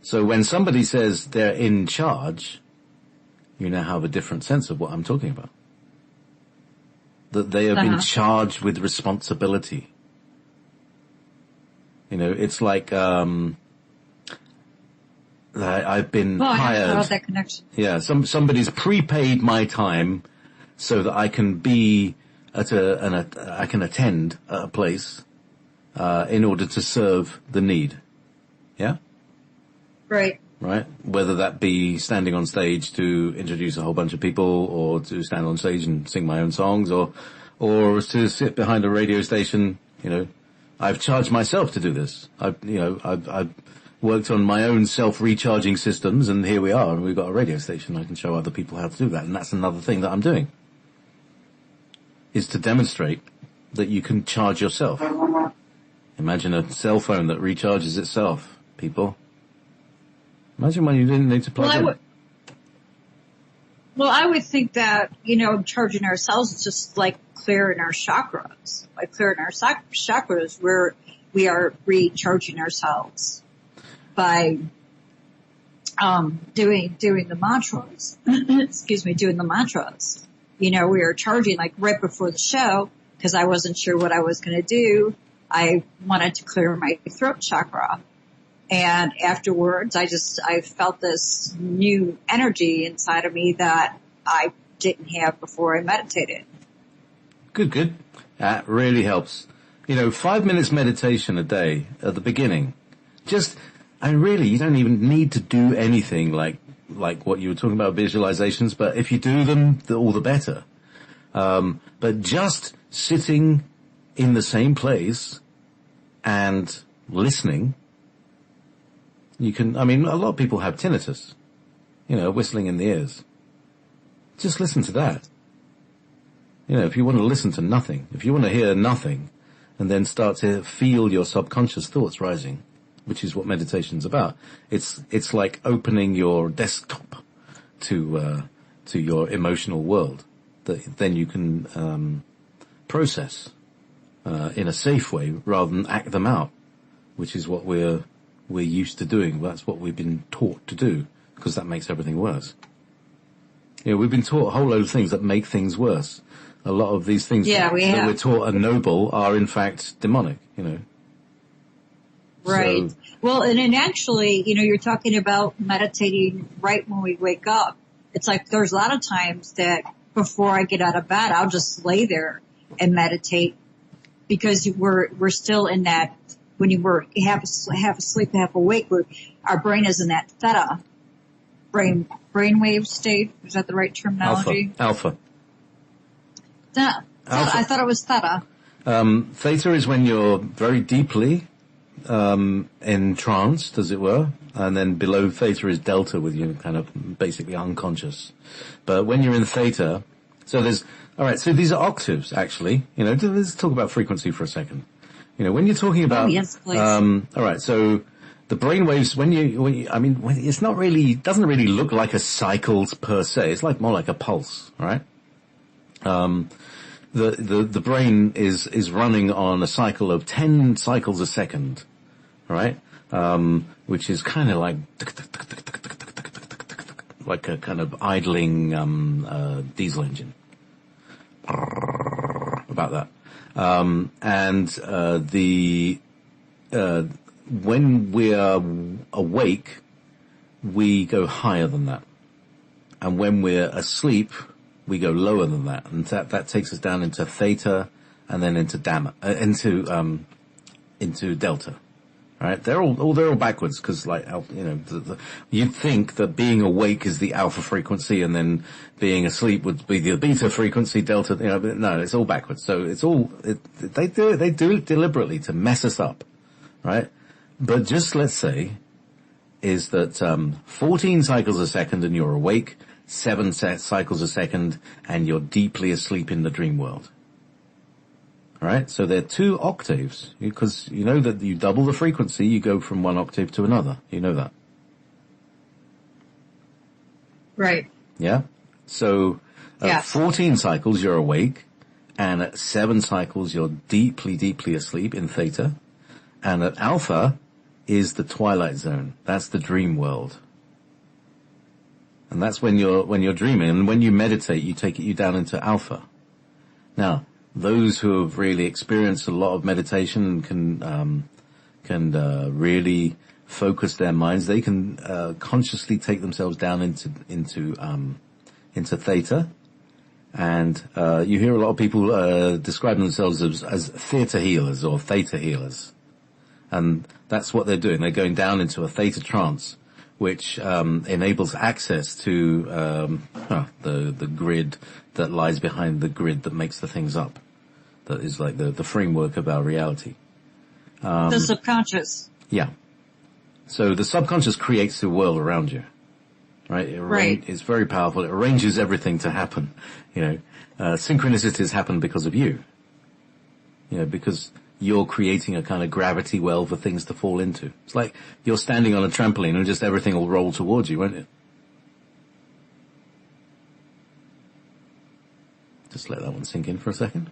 So when somebody says they're in charge, you now have a different sense of what I'm talking about. That they have been charged with responsibility. It's like, I've been hired. I that connection. Yeah, somebody's prepaid my time so that I can be I can attend at a place, in order to serve the need. Yeah? Right. Right? Whether that be standing on stage to introduce a whole bunch of people, or to stand on stage and sing my own songs, or to sit behind a radio station, I've charged myself to do this. I've worked on my own self-recharging systems, and here we are, and we've got a radio station. I can show other people how to do that, and that's another thing that I'm doing, is to demonstrate that you can charge yourself. Imagine a cell phone that recharges itself, people. Imagine when you didn't need to plug in. I would think that, charging ourselves is just like clearing our chakras. Like clearing our chakras, where we are recharging ourselves by doing the mantras. Doing the mantras. We are charging like right before the show, because I wasn't sure what I was going to do. I wanted to clear my throat chakra. And afterwards, I felt this new energy inside of me that I didn't have before I meditated. Good. That really helps. 5 minutes meditation a day at the beginning. Really, you don't even need to do anything like what you were talking about, visualizations, but if you do them, all the better. But just sitting in the same place and listening, a lot of people have tinnitus, whistling in the ears. Just listen to that. If you want to listen to nothing, if you want to hear nothing, and then start to feel your subconscious thoughts rising, which is what meditation's about. It's like opening your desktop to your emotional world that then you can, process, in a safe way rather than act them out, which is what we're used to doing. That's what we've been taught to do, because that makes everything worse. We've been taught a whole load of things that make things worse. A lot of these things that we're taught are noble are in fact demonic, Right. So, well, and then actually, you're talking about meditating right when we wake up. It's like there's a lot of times that before I get out of bed, I'll just lay there and meditate, because we're still in that, when you were half asleep, half awake, our brain is in that theta brainwave state. Is that the right terminology? Alpha. I thought it was theta. Theta is when you're very deeply entranced, as it were, and then below theta is delta, with you kind of basically unconscious. But when you're in theta, so these are octaves, actually. Let's talk about frequency for a second. When you're talking about, yes, please. all right, so the brain waves, it's not really, it doesn't really look like a cycle per se. It's more like a pulse, right? The brain is running on a cycle of 10 cycles a second, right? Which is kind of like a kind of idling, diesel engine. About that. When we're awake, we go higher than that. And when we're asleep, we go lower than that. And that takes us down into theta and then into delta. Right? They're all backwards, because you'd think that being awake is the alpha frequency and then being asleep would be the beta frequency, delta, but no, it's all backwards. So they do it deliberately to mess us up, right? But just let's say is that 14 cycles a second and you're awake, 7 cycles a second and you're deeply asleep in the dream world. All right, so they're 2 octaves, because you know that you double the frequency, you go from one octave to another. You know that. Right. Yeah? So at 14 cycles you're awake, and at 7 cycles you're deeply, deeply asleep in theta, and at alpha is the twilight zone. That's the dream world. And that's when you're dreaming, and when you meditate you take you down into alpha. Now, those who have really experienced a lot of meditation can really focus their minds. They can consciously take themselves down into theta, and you hear a lot of people describe themselves as theta healers or theta healers, and that's what they're doing. They're going down into a theta trance, which enables access to the grid that lies behind the grid that makes the things up. That is like the framework of our reality. The subconscious. Yeah. So the subconscious creates the world around you, right? Right. It's very powerful. It arranges everything to happen. Synchronicities happen because of you. Because you're creating a kind of gravity well for things to fall into. It's like you're standing on a trampoline and just everything will roll towards you, won't it? Just let that one sink in for a second.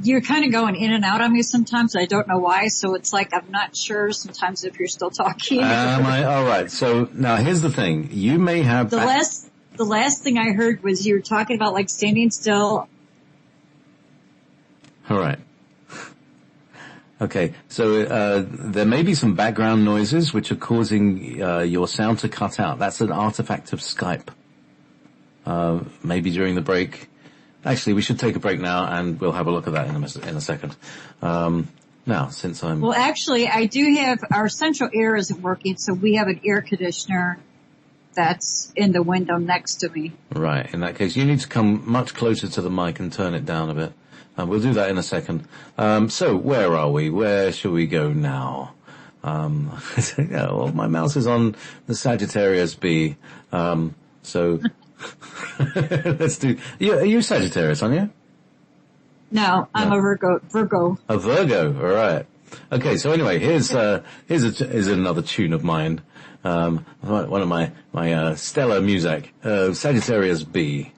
You're kind of going in and out on me sometimes. I don't know why, so it's like I'm not sure sometimes if you're still talking. All right. So now here's the thing. You may have the last thing I heard was you were talking about like standing still. All right. Okay. So there may be some background noises which are causing your sound to cut out. That's an artifact of Skype. Maybe during the break. Actually, we should take a break now, and we'll have a look at that in a second. Now, since I'm... Well, actually, I do have... Our central air isn't working, so we have an air conditioner that's in the window next to me. Right. In that case, you need to come much closer to the mic and turn it down a bit. We'll do that in a second. So, where are we? Where shall we go now? Well, my mouse is on the Sagittarius B. So... Let's do. Are you Sagittarius, aren't you? No, I'm a Virgo. A Virgo, all right. Okay, so anyway, here's another tune of mine. One of my stellar music. Sagittarius B.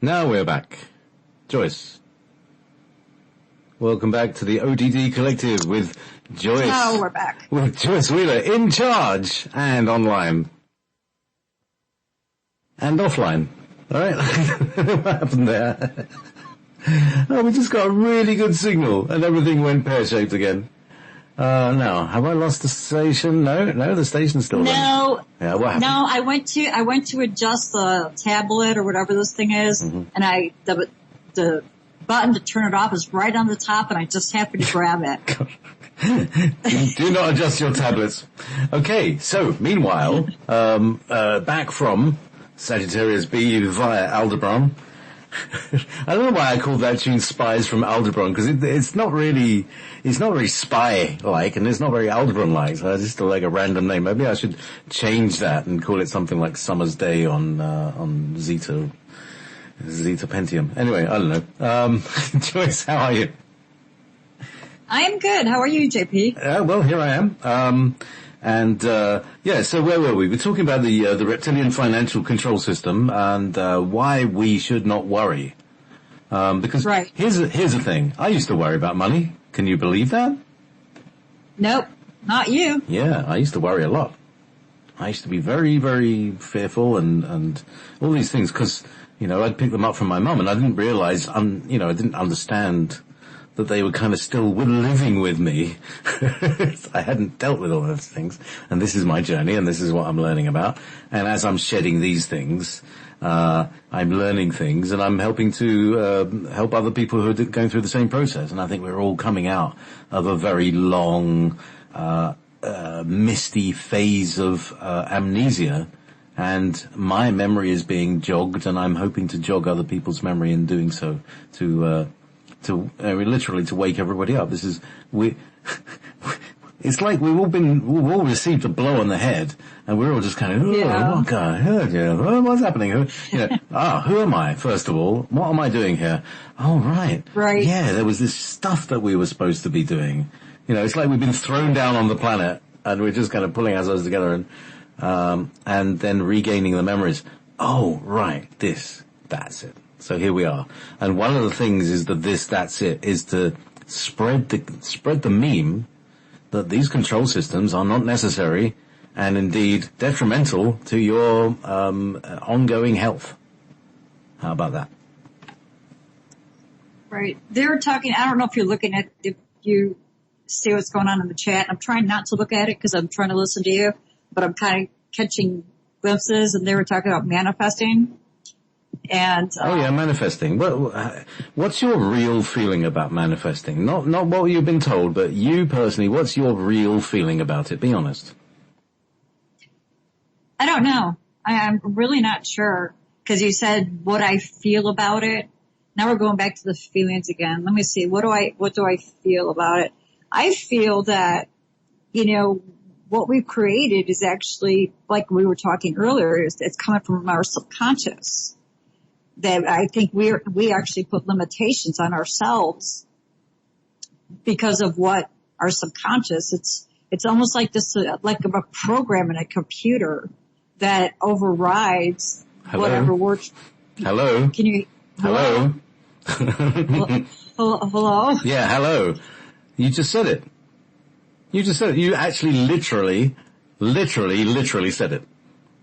Now we're back. Joyce. Welcome back to the ODD Collective with Joyce. Now we're back. With Joyce Wheeler in charge and online. And offline. Alright? What happened there? Oh, we just got a really good signal and everything went pear-shaped again. Now, have I lost the station? No, the station's still running. No. Yeah, what happened? No, I went to adjust the tablet or whatever this thing is, and the button to turn it off is right on the top, and I just happened to grab it. Do not adjust your tablets. Okay, so meanwhile, back from Sagittarius B via Aldebaran. I don't know why I called that tune Spies from Aldebaran, because it's not really spy-like, and it's not very Aldebaran-like, so it's just like a random name. Maybe I should change that and call it something like Summer's Day on Zeta Pentium. Anyway, I don't know. Joyce, how are you? I am good. How are you, JP? Well, here I am. So where were we? We're talking about the reptilian financial control system and why we should not worry. Because right. Here's the thing. I used to worry about money. Can you believe that? Nope, not you. Yeah, I used to worry a lot. I used to be very, very fearful and all these things because, I'd pick them up from my mum and I didn't realize, I didn't understand that they were kind of still living with me. I hadn't dealt with all those things. And this is my journey and this is what I'm learning about. And as I'm shedding these things, I'm learning things and I'm helping to help other people who are going through the same process. And I think we're all coming out of a very long, misty phase of amnesia. And my memory is being jogged and I'm hoping to jog other people's memory in doing so literally to wake everybody up. It's like we've all received a blow on the head, and we're all just kind of, what kind of hurt? What's happening? Who am I? First of all, what am I doing here? Oh, right. Yeah, there was this stuff that we were supposed to be doing. It's like we've been thrown down on the planet, and we're just kind of pulling ourselves together and then regaining the memories. Oh, right, that's it. So here we are. And one of the things is that that's it, is to spread the meme that these control systems are not necessary and indeed detrimental to your ongoing health. How about that? Right. They're talking, I don't know if you're looking at, if you see what's going on in the chat. I'm trying not to look at it because I'm trying to listen to you, but I'm kind of catching glimpses, and they were talking about manifesting. And manifesting. What's your real feeling about manifesting? Not what you've been told, but you personally, what's your real feeling about it? Be honest. I don't know. I'm really not sure, because you said what I feel about it. Now we're going back to the feelings again. Let me see. What do I feel about it? I feel that, what we've created is actually, like we were talking earlier, it's coming from our subconscious. That I think we actually put limitations on ourselves because of what our subconscious. It's almost like this, like a program in a computer that overrides whatever works. Hello. Can you? Hello. Hello. Yeah. Hello. You just said it. You actually literally said it.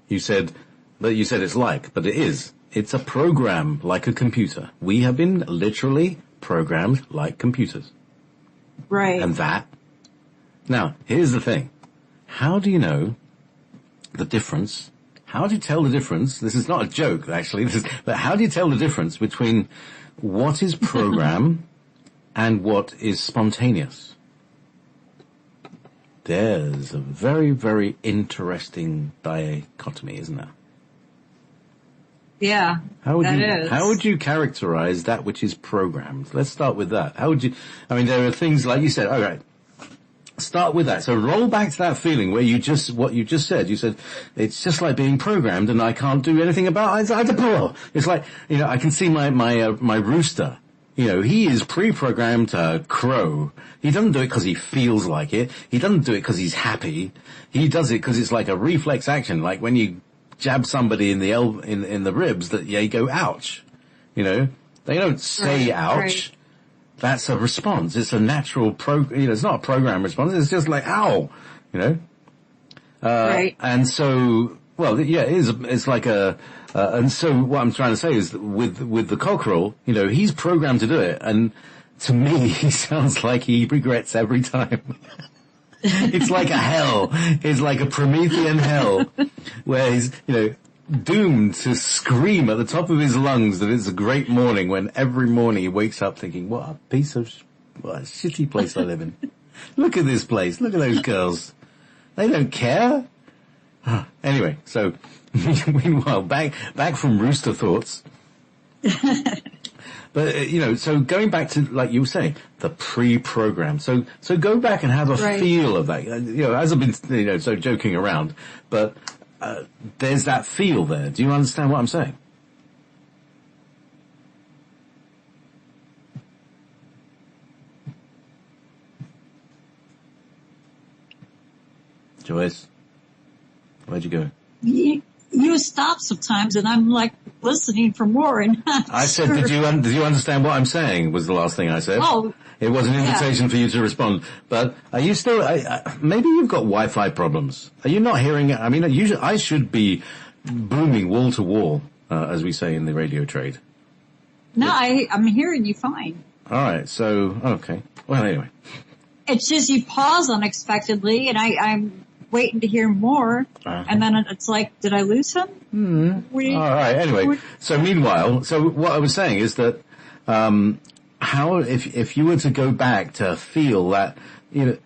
You said it's like, but it is. It's a program like a computer. We have been literally programmed like computers. Right. And that. Now, here's the thing. How do you know the difference? How do you tell the difference? This is not a joke, actually. But how do you tell the difference between what is program and what is spontaneous? There's a very, very interesting dichotomy, isn't there? Yeah, How would you characterize that which is programmed? Let's start with that. There are things like you said, all right, start with that. So roll back to that feeling where what you just said. You said, it's just like being programmed and I can't do anything about it. It's like, I can see my rooster. He is pre-programmed to crow. He doesn't do it because he feels like it. He doesn't do it because he's happy. He does it because it's like a reflex action, like when you jab somebody in the in the ribs that you go ouch. You know, they don't say ouch. Right. That's a response. It's a natural it's not a program response. It's just like, ow, you know. Right. And so, well, yeah, it is. It's like and so what I'm trying to say is that with the cockerel, you know, he's programmed to do it. And to me, he sounds like he regrets every time. It's like a hell. It's like a Promethean hell where he's, you know, doomed to scream at the top of his lungs that it's a great morning when every morning he wakes up thinking, what a shitty place I live in. Look at this place. Look at those girls. They don't care. Anyway, so meanwhile, back from Rooster Thoughts. But, you know, so going back to, like you were saying, the pre-program. So go back and have a feel of that. You know, as I've been, you know, so joking around, but, there's that feel there. Do you understand what I'm saying? Joyce, where'd you go? You stop sometimes, and I'm like listening for more. And I said, sure. Did you understand what I'm saying? Was the last thing I said. Oh, it was an invitation for you to respond. But are you still? Maybe you've got Wi-Fi problems. Are you not hearing it? I mean, I should be booming wall to wall, as we say in the radio trade. No, I'm hearing you fine. All right. So okay. Well, anyway. It's just you pause unexpectedly, and I'm waiting to hear more, and then it's like, did I lose him? All right. Anyway, so meanwhile, so what I was saying is that how if you were to go back to feel that, you know,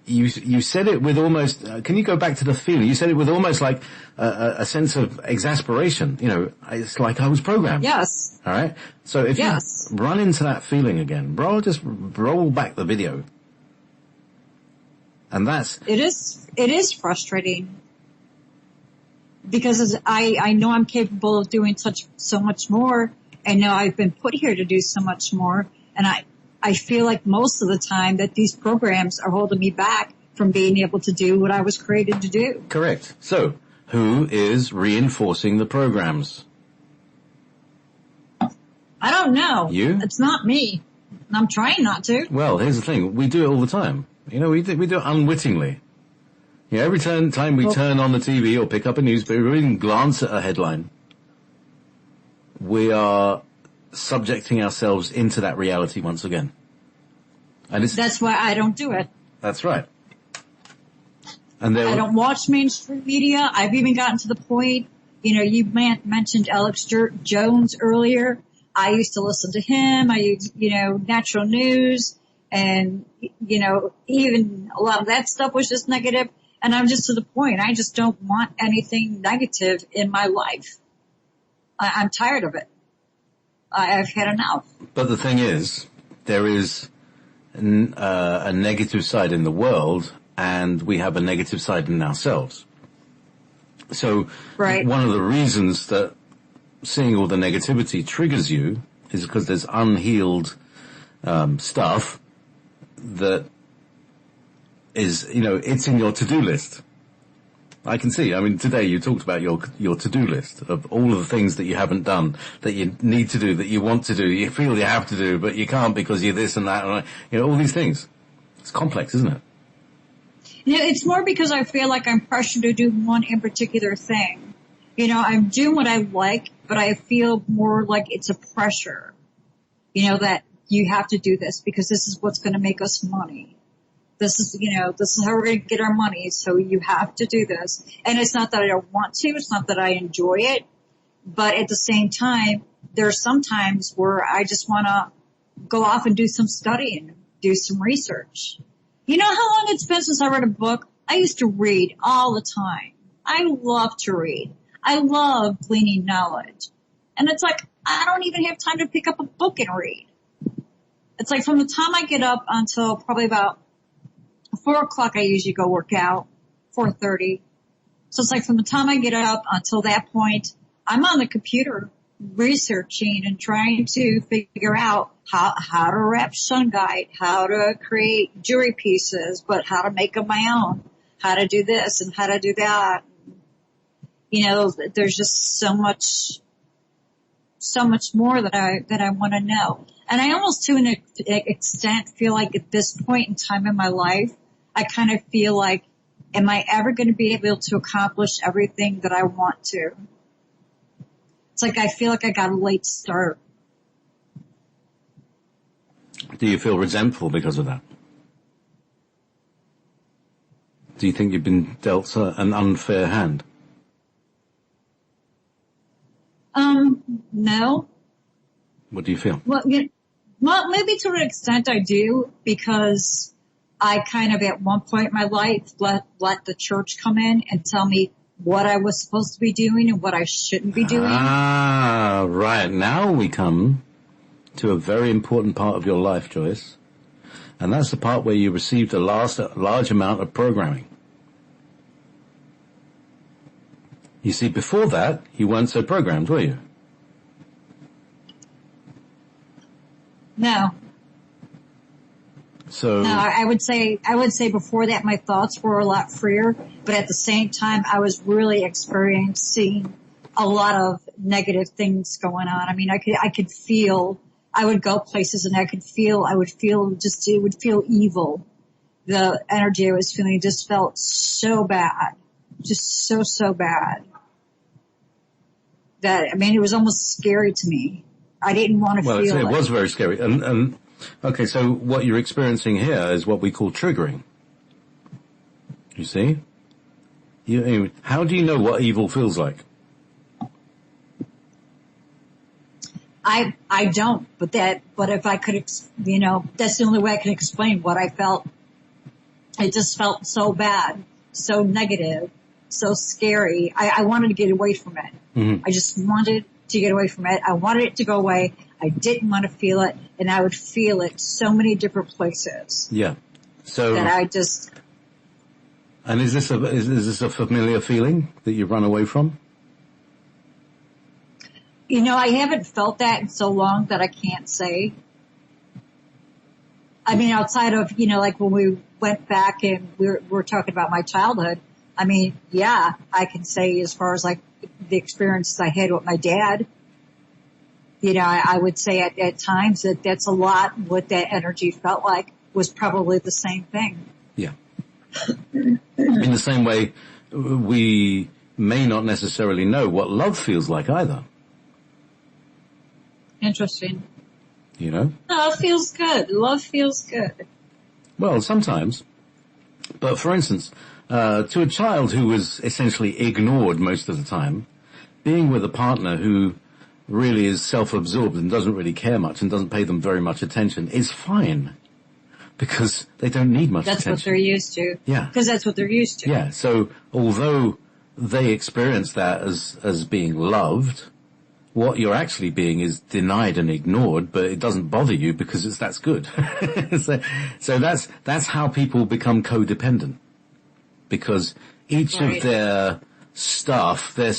you said it with almost. Can you go back to the feeling? You said it with almost like a sense of exasperation. You know, it's like I was programmed. Yes. All right. So if you run into that feeling again, just roll back the video. And it is frustrating because I know I'm capable of doing so much more. I know I've been put here to do so much more. And I feel like most of the time that these programs are holding me back from being able to do what I was created to do. Correct. So who is reinforcing the programs? I don't know. You? It's not me. I'm trying not to. Well, here's the thing. We do it all the time. You know, we do it unwittingly. You know, every time we turn on the TV or pick up a newspaper or even glance at a headline, we are subjecting ourselves into that reality once again. And that's why I don't do it. That's right. And I don't watch mainstream media. I've even gotten to the point, you know, you mentioned Alex Jones earlier. I used to listen to him. I used, you know, natural news. And, you know, even a lot of that stuff was just negative. And I'm just to the point. I just don't want anything negative in my life. I'm tired of it. I've had enough. But the thing is, there is a negative side in the world, and we have a negative side in ourselves. So one of the reasons that seeing all the negativity triggers you is because there's unhealed stuff that is, you know, it's in your to-do list. I can see. I mean, today you talked about your to-do list of all of the things that you haven't done, that you need to do, that you want to do, you feel you have to do, but you can't because you're this and that, and, you know, all these things. It's complex, isn't it? Yeah, it's more because I feel like I'm pressured to do one in particular thing. You know, I'm doing what I like, but I feel more like it's a pressure. You know, that you have to do this because this is what's going to make us money. This is, you know, this is how we're going to get our money. So you have to do this. And it's not that I don't want to. It's not that I enjoy it. But at the same time, there's some times where I just want to go off and do some studying, do some research. You know how long it's been since I read a book? I used to read all the time. I love to read. I love gleaning knowledge. And it's like, I don't even have time to pick up a book and read. It's like from the time I get up until probably about 4 o'clock, I usually go work out, 4:30. So it's like from the time I get up until that point, I'm on the computer researching and trying to figure out how to wrap shungite, how to create jewelry pieces, but how to make them my own, how to do this and how to do that. You know, there's just so much so much more that I want to know. And I almost to an extent feel like at this point in time in my life, I kind of feel like, am I ever going to be able to accomplish everything that I want to? It's like I feel like I got a late start. Do you feel resentful because of that? Do you think you've been dealt an unfair hand? No. What do you feel? Well, maybe to an extent I do, because I kind of at one point in my life let the church come in and tell me what I was supposed to be doing and what I shouldn't be doing. Ah, right. Now we come to a very important part of your life, Joyce. And that's the part where you received a large amount of programming. You see, before that, you weren't so programmed, were you? No. So. No, I would say before that my thoughts were a lot freer, but at the same time I was really experiencing a lot of negative things going on. I mean, I could feel, I would go places and it would feel evil. The energy I was feeling just felt so bad. Just so bad. That, I mean, it was almost scary to me. I didn't want to feel it. Well, it was very scary. And okay, so what you're experiencing here is what we call triggering. You see? How do you know what evil feels like? I don't, but if I could, that's the only way I can explain what I felt. It just felt so bad, so negative, so scary. I wanted to get away from it. Mm-hmm. I just wanted to get away from it. I wanted it to go away. I didn't want to feel it, and I would feel it so many different places. Yeah. So that I just. And is this a familiar feeling that you've run away from? I haven't felt that in so long that I can't say. I mean, outside of, like when we went back and we're talking about my childhood, I mean, yeah, I can say as far as like the experiences I had with my dad, I would say at times that's a lot what that energy felt like was probably the same thing. Yeah. In the same way, we may not necessarily know what love feels like either. Interesting. No, it feels good. Love feels good. Well, sometimes. But for instance, to a child who was essentially ignored most of the time, being with a partner who really is self-absorbed and doesn't really care much and doesn't pay them very much attention is fine. Because they don't need much attention. That's what they're used to. Yeah. Because that's what they're used to. Yeah. So although they experience that as being loved, what you're actually being is denied and ignored, but it doesn't bother you because that's good. so that's how people become codependent. Because each right. of their stuff, their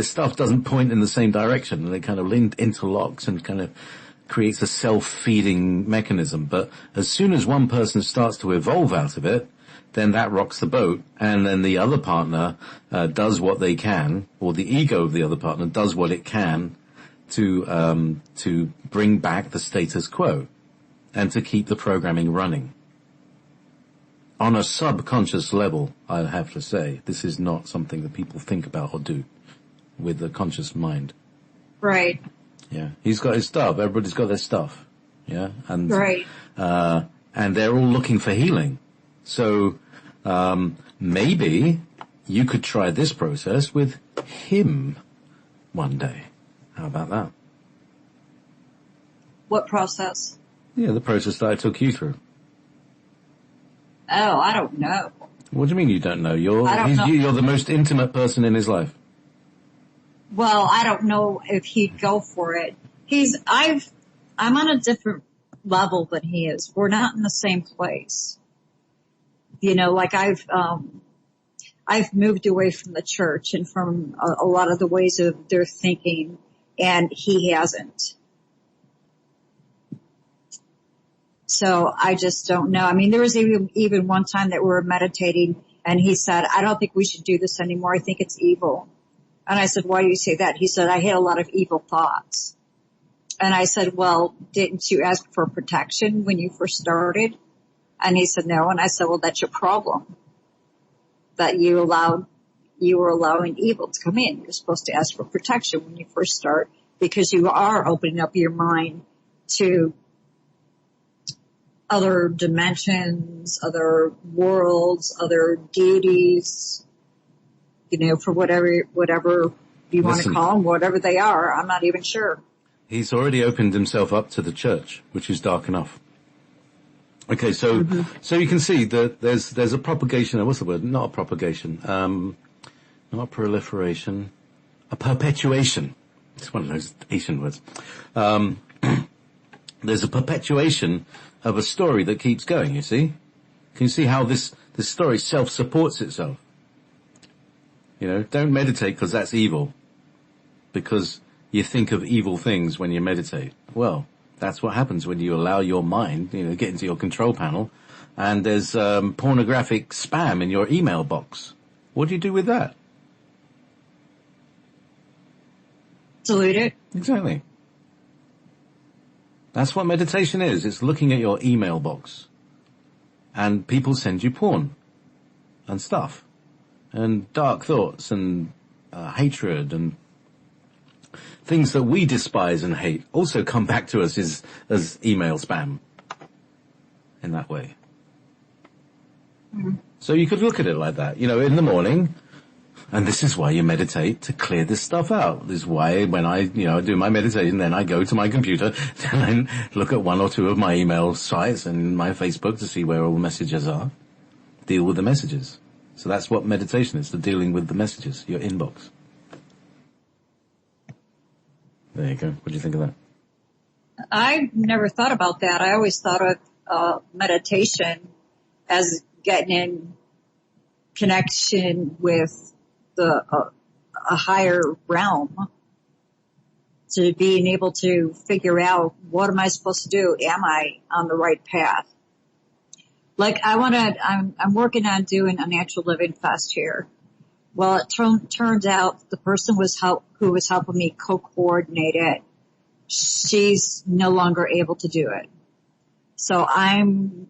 stuff doesn't point in the same direction, and it kind of interlocks and kind of creates a self-feeding mechanism. But as soon as one person starts to evolve out of it, then that rocks the boat, and then the other partner does what they can, or the ego of the other partner does what it can to bring back the status quo and to keep the programming running. On a subconscious level, I have to say, this is not something that people think about or do with a conscious mind. Right. Yeah, he's got his stuff. Everybody's got their stuff. Yeah, and right. And they're all looking for healing. So maybe you could try this process with him one day. How about that? What process? Yeah, the process that I took you through. Oh, I don't know. What do you mean you don't know? You're the most intimate person in his life. Well, I don't know if he'd go for it. I'm on a different level than he is. We're not in the same place. Like I've moved away from the church and from a lot of the ways of their thinking, and he hasn't. So I just don't know. I mean, there was even one time that we were meditating and he said, I don't think we should do this anymore. I think it's evil. And I said, why do you say that? He said, I had a lot of evil thoughts. And I said, well, didn't you ask for protection when you first started? And he said, no. And I said, well, that's your problem. That you were allowing evil to come in. You're supposed to ask for protection when you first start because you are opening up your mind to other dimensions, other worlds, other deities, for whatever you want to call them, whatever they are. I'm not even sure. He's already opened himself up to the church, which is dark enough. Okay, so you can see that there's a propagation. What's the word? Not a propagation. Not a proliferation. A perpetuation. It's one of those Asian words. There's a perpetuation of a story that keeps going. You see? Can you see how this story self-supports itself? Don't meditate because that's evil. Because you think of evil things when you meditate. Well, that's what happens when you allow your mind, get into your control panel, and there's pornographic spam in your email box. What do you do with that? Delete it. Exactly. That's what meditation is. It's looking at your email box. And people send you porn and stuff. And dark thoughts and hatred and things that we despise and hate also come back to us as email spam in that way. So you could look at it like that, in the morning, and this is why you meditate, to clear this stuff out. This is why when I do my meditation, then I go to my computer and I look at one or two of my email sites and my Facebook to see where all the messages are, deal with the messages. So that's what meditation is, the dealing with the messages, your inbox. There you go. What do you think of that? I never thought about that. I always thought of meditation as getting in connection with a higher realm, to being able to figure out, what am I supposed to do? Am I on the right path? Like I'm working on doing a natural living fest here. Well, it turns out the person who was helping me co-coordinate it, she's no longer able to do it. So I'm,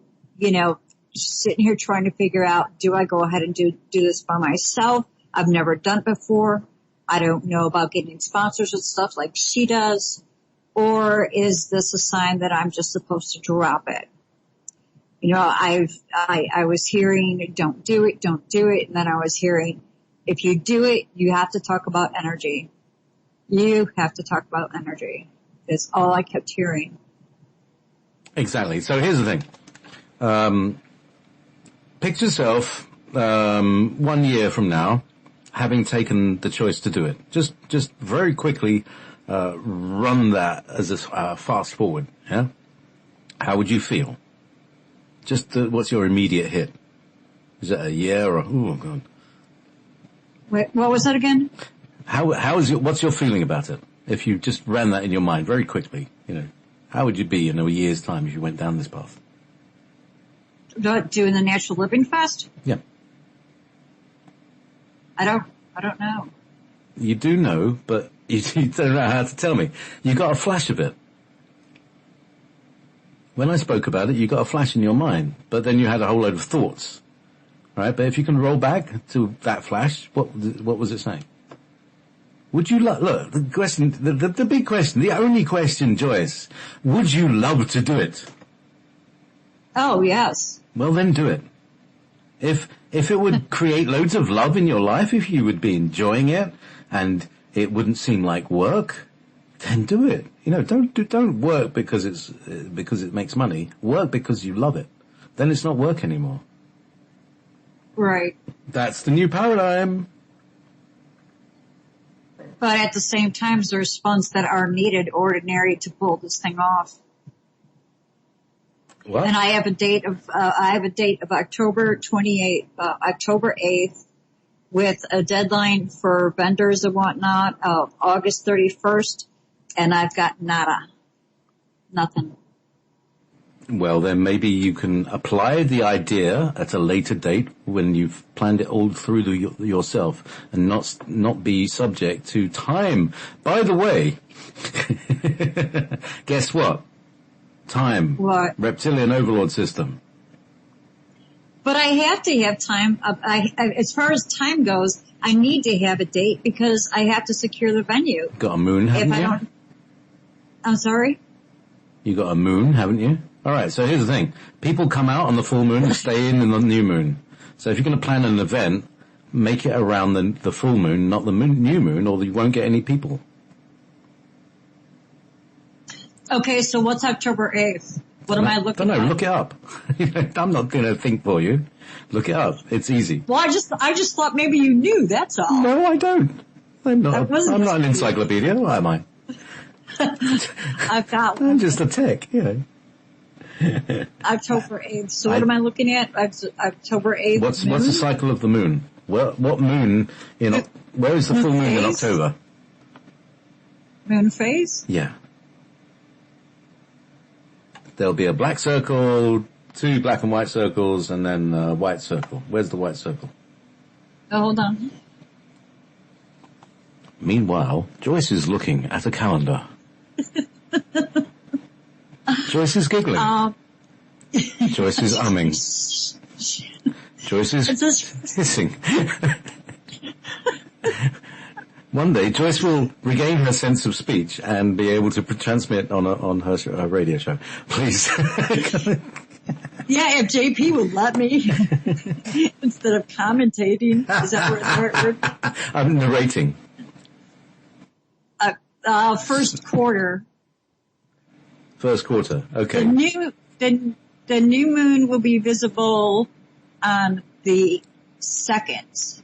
sitting here trying to figure out, do I go ahead and do this by myself? I've never done it before. I don't know about getting sponsors and stuff like she does. Or is this a sign that I'm just supposed to drop it? I was hearing, don't do it. And then I was hearing, if you do it, you have to talk about energy. You have to talk about energy. That's all I kept hearing. Exactly. So here's the thing. Picture yourself 1 year from now having taken the choice to do it. Just very quickly run that as a fast forward. Yeah. How would you feel? What's your immediate hit? Is it a year or oh god? Wait, what was that again? What's your feeling about it? If you just ran that in your mind very quickly, how would you be in a year's time if you went down this path? Doing the natural living fest? Yeah. I don't know. You do know, but you don't know how to tell me. You got a flash of it. When I spoke about it, you got a flash in your mind, but then you had a whole load of thoughts, right? But if you can roll back to that flash, what was it saying? Would you look, the question, the big question, the only question, Joyce, would you love to do it? Oh, yes. Well, then do it. If it would create loads of love in your life, if you would be enjoying it and it wouldn't seem like work, then do it. Don't work because it makes money. Work because you love it. Then it's not work anymore. Right. That's the new paradigm. But at the same time, there's funds that are needed ordinary to pull this thing off. What? And I have a date of October 28th, October 8th, with a deadline for vendors and whatnot of August 31st, and I've got nothing. Well, then maybe you can apply the idea at a later date when you've planned it all through yourself and not be subject to time. By the way, Guess what? Time. What? Reptilian overlord system. But I have to have time. As far as time goes, I need to have a date because I have to secure the venue. Got a moon, haven't you? I'm sorry? You got a moon, haven't you? Alright, so here's the thing. People come out on the full moon and stay in the new moon. So if you're going to plan an event, make it around the full moon, not the new moon, or you won't get any people. Okay, so what's October 8th? What am I looking at? I don't know, look it up. I'm not going to think for you. Look it up. It's easy. Well, I just thought maybe you knew, that's all. No, I don't. I'm not an encyclopedia, or am I? I've got one. I'm just a tick, October 8th. So what am I looking at? October 8th. What's the cycle of the moon? What moon where is the full moon in October? Moon phase? Yeah. There'll be a black circle, 2 black and white circles, and then a white circle. Where's the white circle? Oh, hold on. Meanwhile, Joyce is looking at a calendar. Joyce is giggling. Joyce is umming. Joyce is hissing. One day, Joyce will regain her sense of speech and be able to transmit on her radio show. Please. Yeah, if JP would let me instead of commentating. Is that where I'm narrating. First quarter. First quarter. Okay. The new moon will be visible on the 2nd.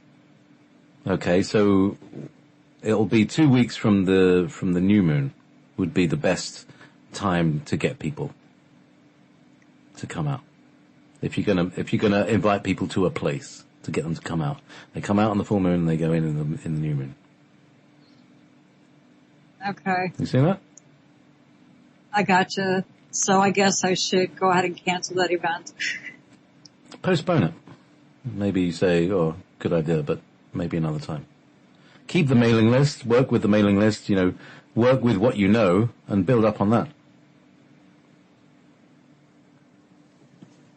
Okay, so it'll be 2 weeks from the new moon would be the best time to get people to come out. If you're gonna invite people to a place to get them to come out, they come out on the full moon and they go in the new moon. Okay. You see that? I gotcha. So I guess I should go ahead and cancel that event. Postpone it. Maybe you say, oh, good idea, but maybe another time. Keep the mailing list, work with the mailing list, work with what you know and build up on that.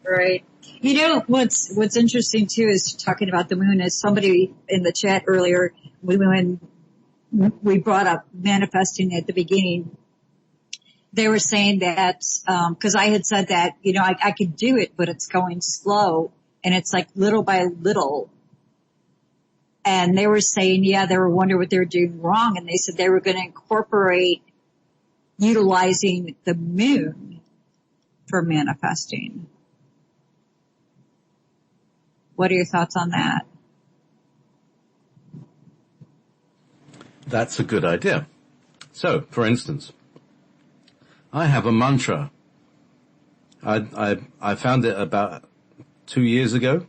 Right. What's interesting too is talking about the moon is somebody in the chat earlier when we brought up manifesting at the beginning, they were saying that, cause I had said that, I could do it, but it's going slow and it's like little by little. And they were saying, they were wondering what they were doing wrong. And they said they were going to incorporate utilizing the moon for manifesting. What are your thoughts on that? That's a good idea. So, for instance, I have a mantra. I found it about 2 years ago,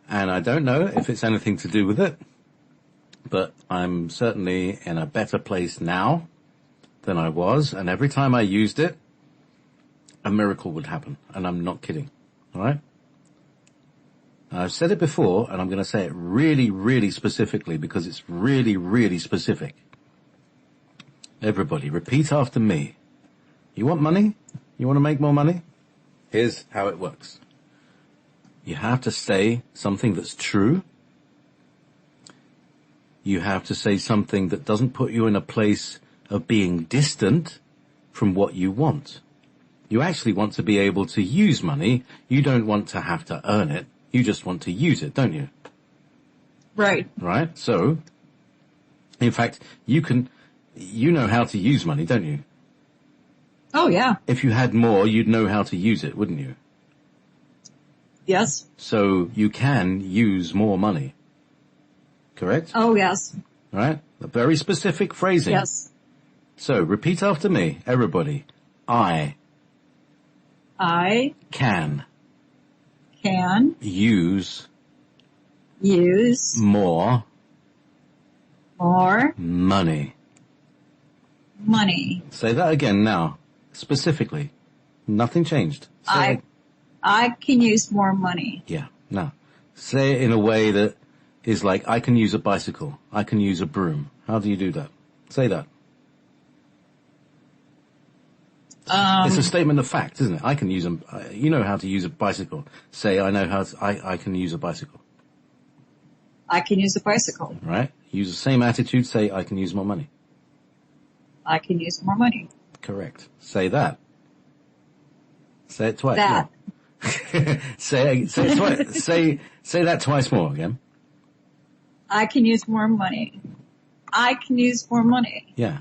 and I don't know if it's anything to do with it, but I'm certainly in a better place now than I was, and every time I used it, a miracle would happen, and I'm not kidding. All right? I've said it before, and I'm going to say it really, really specifically because it's really, really specific. Everybody, repeat after me. You want money? You want to make more money? Here's how it works. You have to say something that's true. You have to say something that doesn't put you in a place of being distant from what you want. You actually want to be able to use money. You don't want to have to earn it. You just want to use it, don't you? Right. Right? So, in fact, you know how to use money, don't you? Oh, yeah. If you had more, you'd know how to use it, wouldn't you? Yes. So you can use more money. Correct? Oh, yes. Right? A very specific phrasing. Yes. So repeat after me, everybody. I can use more money. Say that again now, specifically. Nothing changed. I can use more money. Yeah, no. Say it in a way that is like, I can use a bicycle. I can use a broom. How do you do that? Say that. It's a statement of fact, isn't it? I can use them. You know how to use a bicycle. Say, I know how to, I can use a bicycle. I can use a bicycle. Right? Use the same attitude. Say, I can use more money. I can use more money. Correct. Say that. Say it twice. That. Say it twice. Say that twice more again. I can use more money. I can use more money. Yeah.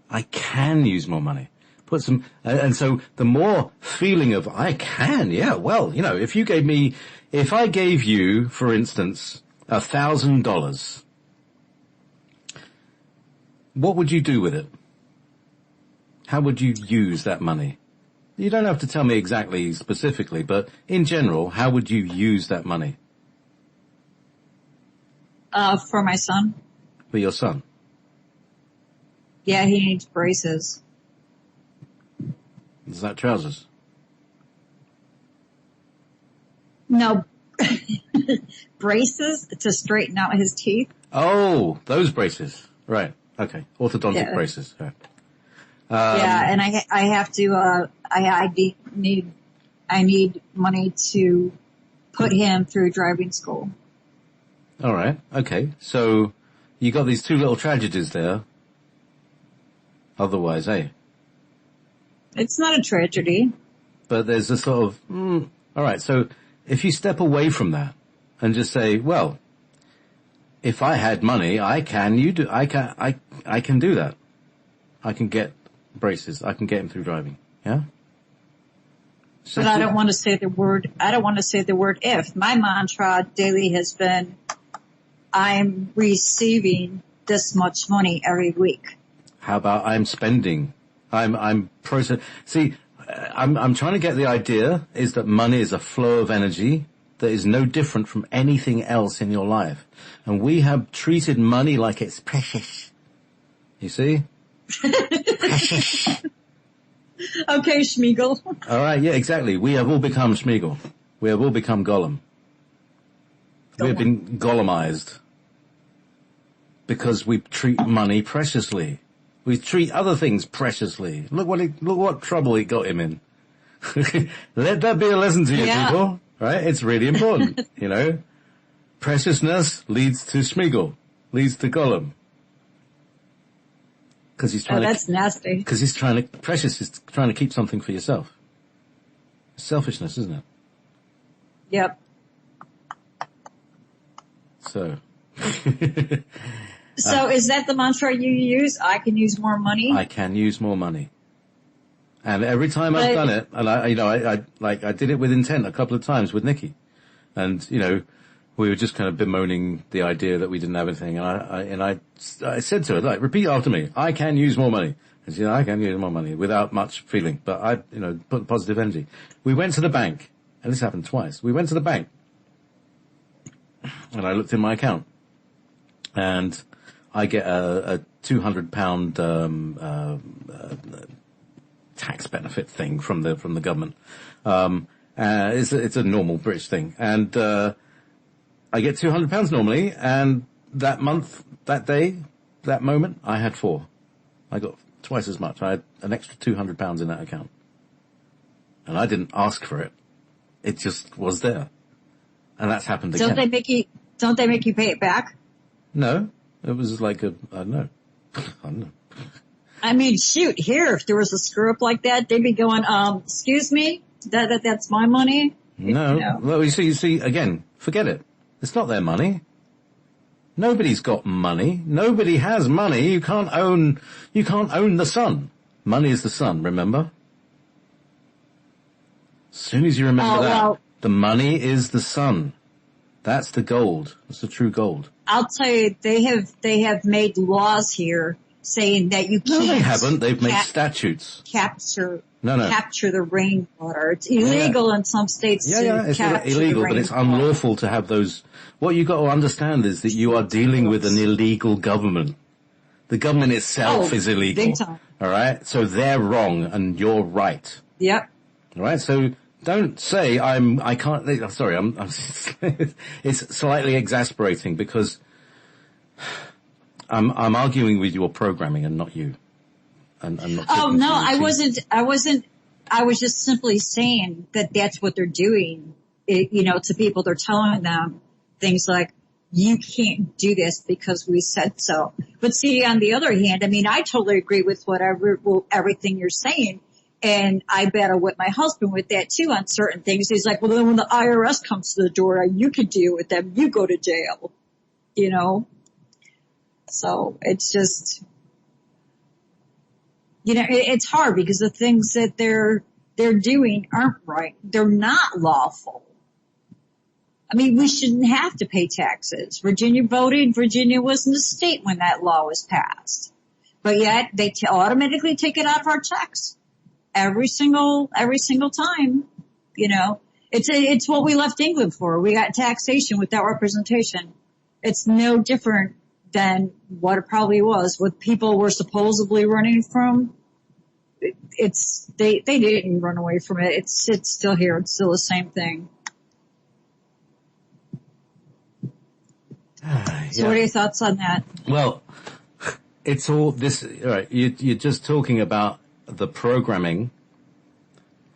I can use more money. Put some, and so the more feeling of I can, yeah, well, you know, if I gave you, for instance, $1,000, what would you do with it? How would you use that money? You don't have to tell me exactly specifically, but in general, how would you use that money? For my son. For your son? Yeah, he needs braces. Is that trousers? No. Braces to straighten out his teeth. Oh, those braces. Right. Okay. Orthodontic braces. Right. Yeah, and I have to, I need money to put him through driving school. All right. Okay. So you got these two little tragedies there. Otherwise, eh? It's not a tragedy. But there's a sort of, all right. So if you step away from that and just say, well, if I had money, I can do that. I can get braces. I can get him through driving. Yeah. But I don't want to say the word if. My mantra daily has been, I'm receiving this much money every week. How about I'm spending? I'm process. See, I'm trying to get the idea is that money is a flow of energy that is no different from anything else in your life. And we have treated money like it's precious. You see? Precious. Okay, Schmeagol. All right, yeah, exactly. We have all become Schmeagol. We have all become Gollum. We have been Gollumized. Because we treat money preciously. We treat other things preciously. Look what trouble it got him in. Let that be a lesson to you people, right? It's really important, you know. Preciousness leads to Schmeagol, leads to Gollum. Cause he's trying that's nasty. Cause Precious is trying to keep something for yourself. Selfishness, isn't it? Yep. So. So is that the mantra you use? I can use more money? I can use more money. And every time I've done it, and I did it with intent a couple of times with Nikki. And, you know, we were just kind of bemoaning the idea that we didn't have anything. And I said to her, like, repeat after me, I can use more money. And she said, I can use more money without much feeling, but I, you know, put positive energy. We went to the bank, and this happened twice. We went to the bank, and I looked in my account, and I get a £200 tax benefit thing from the government. It's a normal British thing, and I get £200 normally, and that month, that day, that moment, I had 4. I got twice as much. I had an extra £200 in that account, and I didn't ask for it. It just was there, and that's happened again. Don't they make you pay it back? No. It was like I don't know. I mean, shoot, here, if there was a screw up like that, they'd be going, excuse me, that's my money? No. You know. Well, you see, again, forget it. It's not their money. Nobody's got money. Nobody has money. You can't own the sun. Money is the sun, remember? As soon as you remember the money is the sun. That's the gold. That's the true gold. I'll tell you, they have made laws here saying that you can't. No, they haven't. They've made statutes. Capture the rainwater. It's illegal in some states. It's illegal, but it's unlawful to have those. What you got to understand is that you are dealing with an illegal government. The government itself is illegal. Big time. All right, so they're wrong and you're right. Yep. All right, so don't say I can't. Sorry, I'm it's slightly exasperating because I'm arguing with your programming and not you. and not Oh, taking no, to I routine. wasn't, I was just simply saying that that's what they're doing, to people. They're telling them things like, you can't do this because we said so. But see, on the other hand, I mean, I totally agree with everything you're saying. And I battle with my husband with that too on certain things. He's like, well, then when the IRS comes to the door, you can deal with them. You go to jail, So it's just, it's hard because the things that they're doing aren't right. They're not lawful. I mean, we shouldn't have to pay taxes. Virginia voted. Virginia wasn't a state when that law was passed. But yet they automatically take it out of our checks every single time, It's what we left England for. We got taxation without representation. It's no different than what it probably was. What people were supposedly running from, they didn't run away from it. It's still here. It's still the same thing. So what are your thoughts on that? Well, it's all this, all right, you're just talking about the programming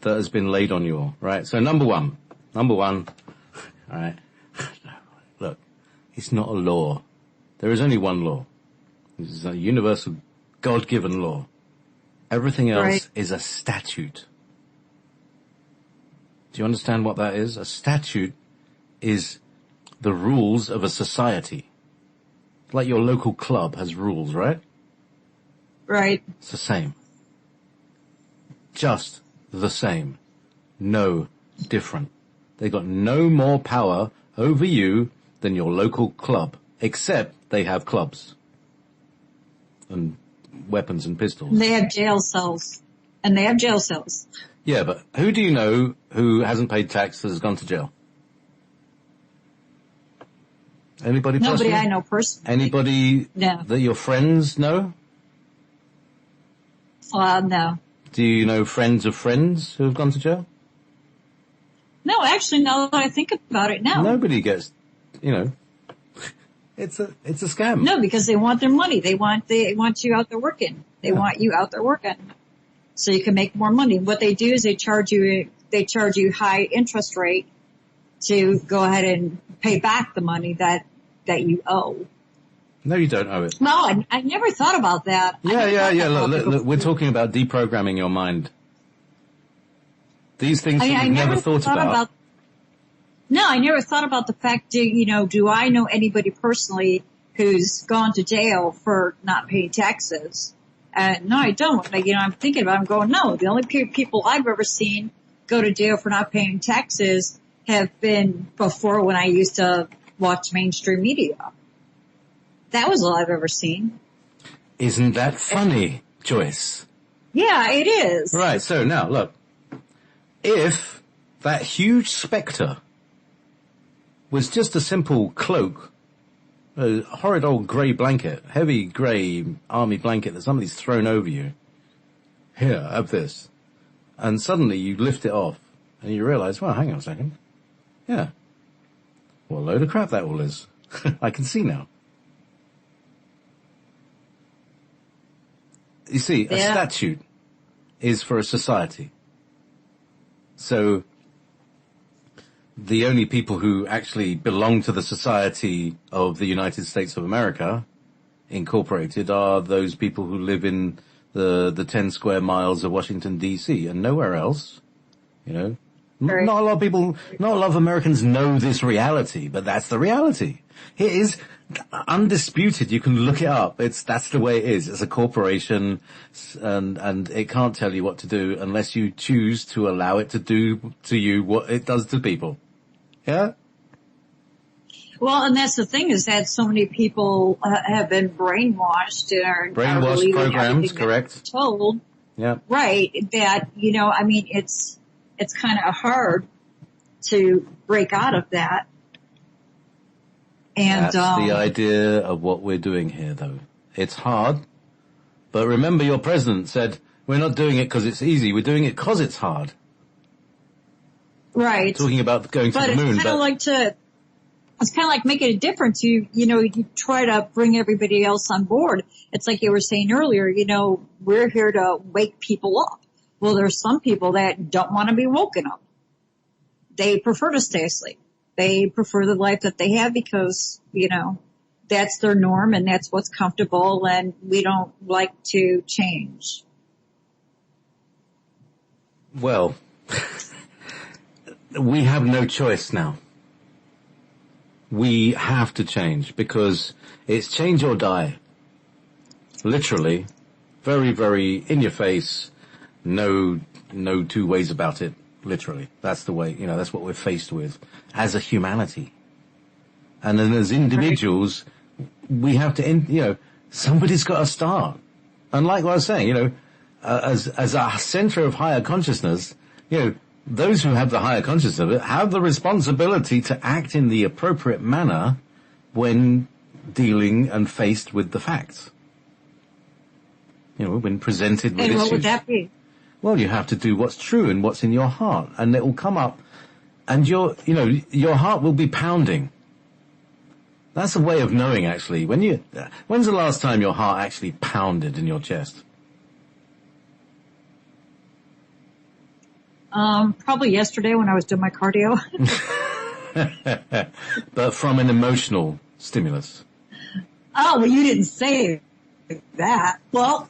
that has been laid on you all, right? So number one, all right, look, it's not a law. There is only one law. This is a universal God-given law. Everything else is a statute. Do you understand what that is? A statute is the rules of a society. Like your local club has rules, right? Right. It's the same. Just the same. No different. They got no more power over you than your local club, except they have clubs and weapons and pistols. They have jail cells. Yeah, but who do you know who hasn't paid tax that has gone to jail? Anybody personally? Nobody I know personally. Anybody No. that your friends know? No. Do you know friends of friends who have gone to jail? No, actually, now that I think about it, no. Nobody gets, it's a scam. No, because they want their money. They want you out there working. They want you out there working so you can make more money. What they do is they charge you high interest rate to go ahead and pay back the money that you owe. No, you don't owe it. No, I never thought about that. Yeah. Look, we're talking about deprogramming your mind. These things that you've never thought about. No, I never thought about the fact, do I know anybody personally who's gone to jail for not paying taxes? No, I don't. I'm thinking about it. I'm going, no, the only people I've ever seen go to jail for not paying taxes have been before when I used to watch mainstream media. That was all I've ever seen. Isn't that funny, Joyce? Yeah, it is. Right, so now, look. If that huge spectre was just a simple cloak, a horrid old grey blanket, heavy grey army blanket that somebody's thrown over you, here, have this, and suddenly you lift it off, and you realise, well, hang on a second. Yeah. What a load of crap that all is. I can see now. You see, a statute is for a society. So the only people who actually belong to the society of the United States of America, incorporated, are those people who live in the 10 square miles of Washington, D.C. and nowhere else. Right. Not a lot of Americans know this reality, but that's the reality. It is undisputed. You can look it up. That's the way it is. It's a corporation, and it can't tell you what to do unless you choose to allow it to do to you what it does to people. Yeah? Well, and that's the thing, is that so many people have been brainwashed and are programs, correct? Told. Yeah. Right. That, it's kind of hard to break out of that. And that's the idea of what we're doing here, though. It's hard, but remember your president said, we're not doing it because it's easy, we're doing it because it's hard. Right. Talking about going to the moon. But it's kind of like it's kind of like making a difference. You try to bring everybody else on board. It's like you were saying earlier, we're here to wake people up. Well, there's some people that don't want to be woken up. They prefer to stay asleep. They prefer the life that they have because, that's their norm and that's what's comfortable, and we don't like to change. Well, we have no choice now. We have to change because it's change or die. Literally, very, very in your face, no two ways about it. Literally. That's the way, that's what we're faced with as a humanity. And then as individuals, we have to, somebody's got to start. And like what I was saying, as a center of higher consciousness, those who have the higher consciousness of it have the responsibility to act in the appropriate manner when dealing and faced with the facts. When presented with issues. And what would that be? Well, you have to do what's true and what's in your heart, and it will come up, and your heart will be pounding. That's a way of knowing, actually. When's the last time your heart actually pounded in your chest? Probably yesterday when I was doing my cardio. But from an emotional stimulus. Oh, well, you didn't say that. Well,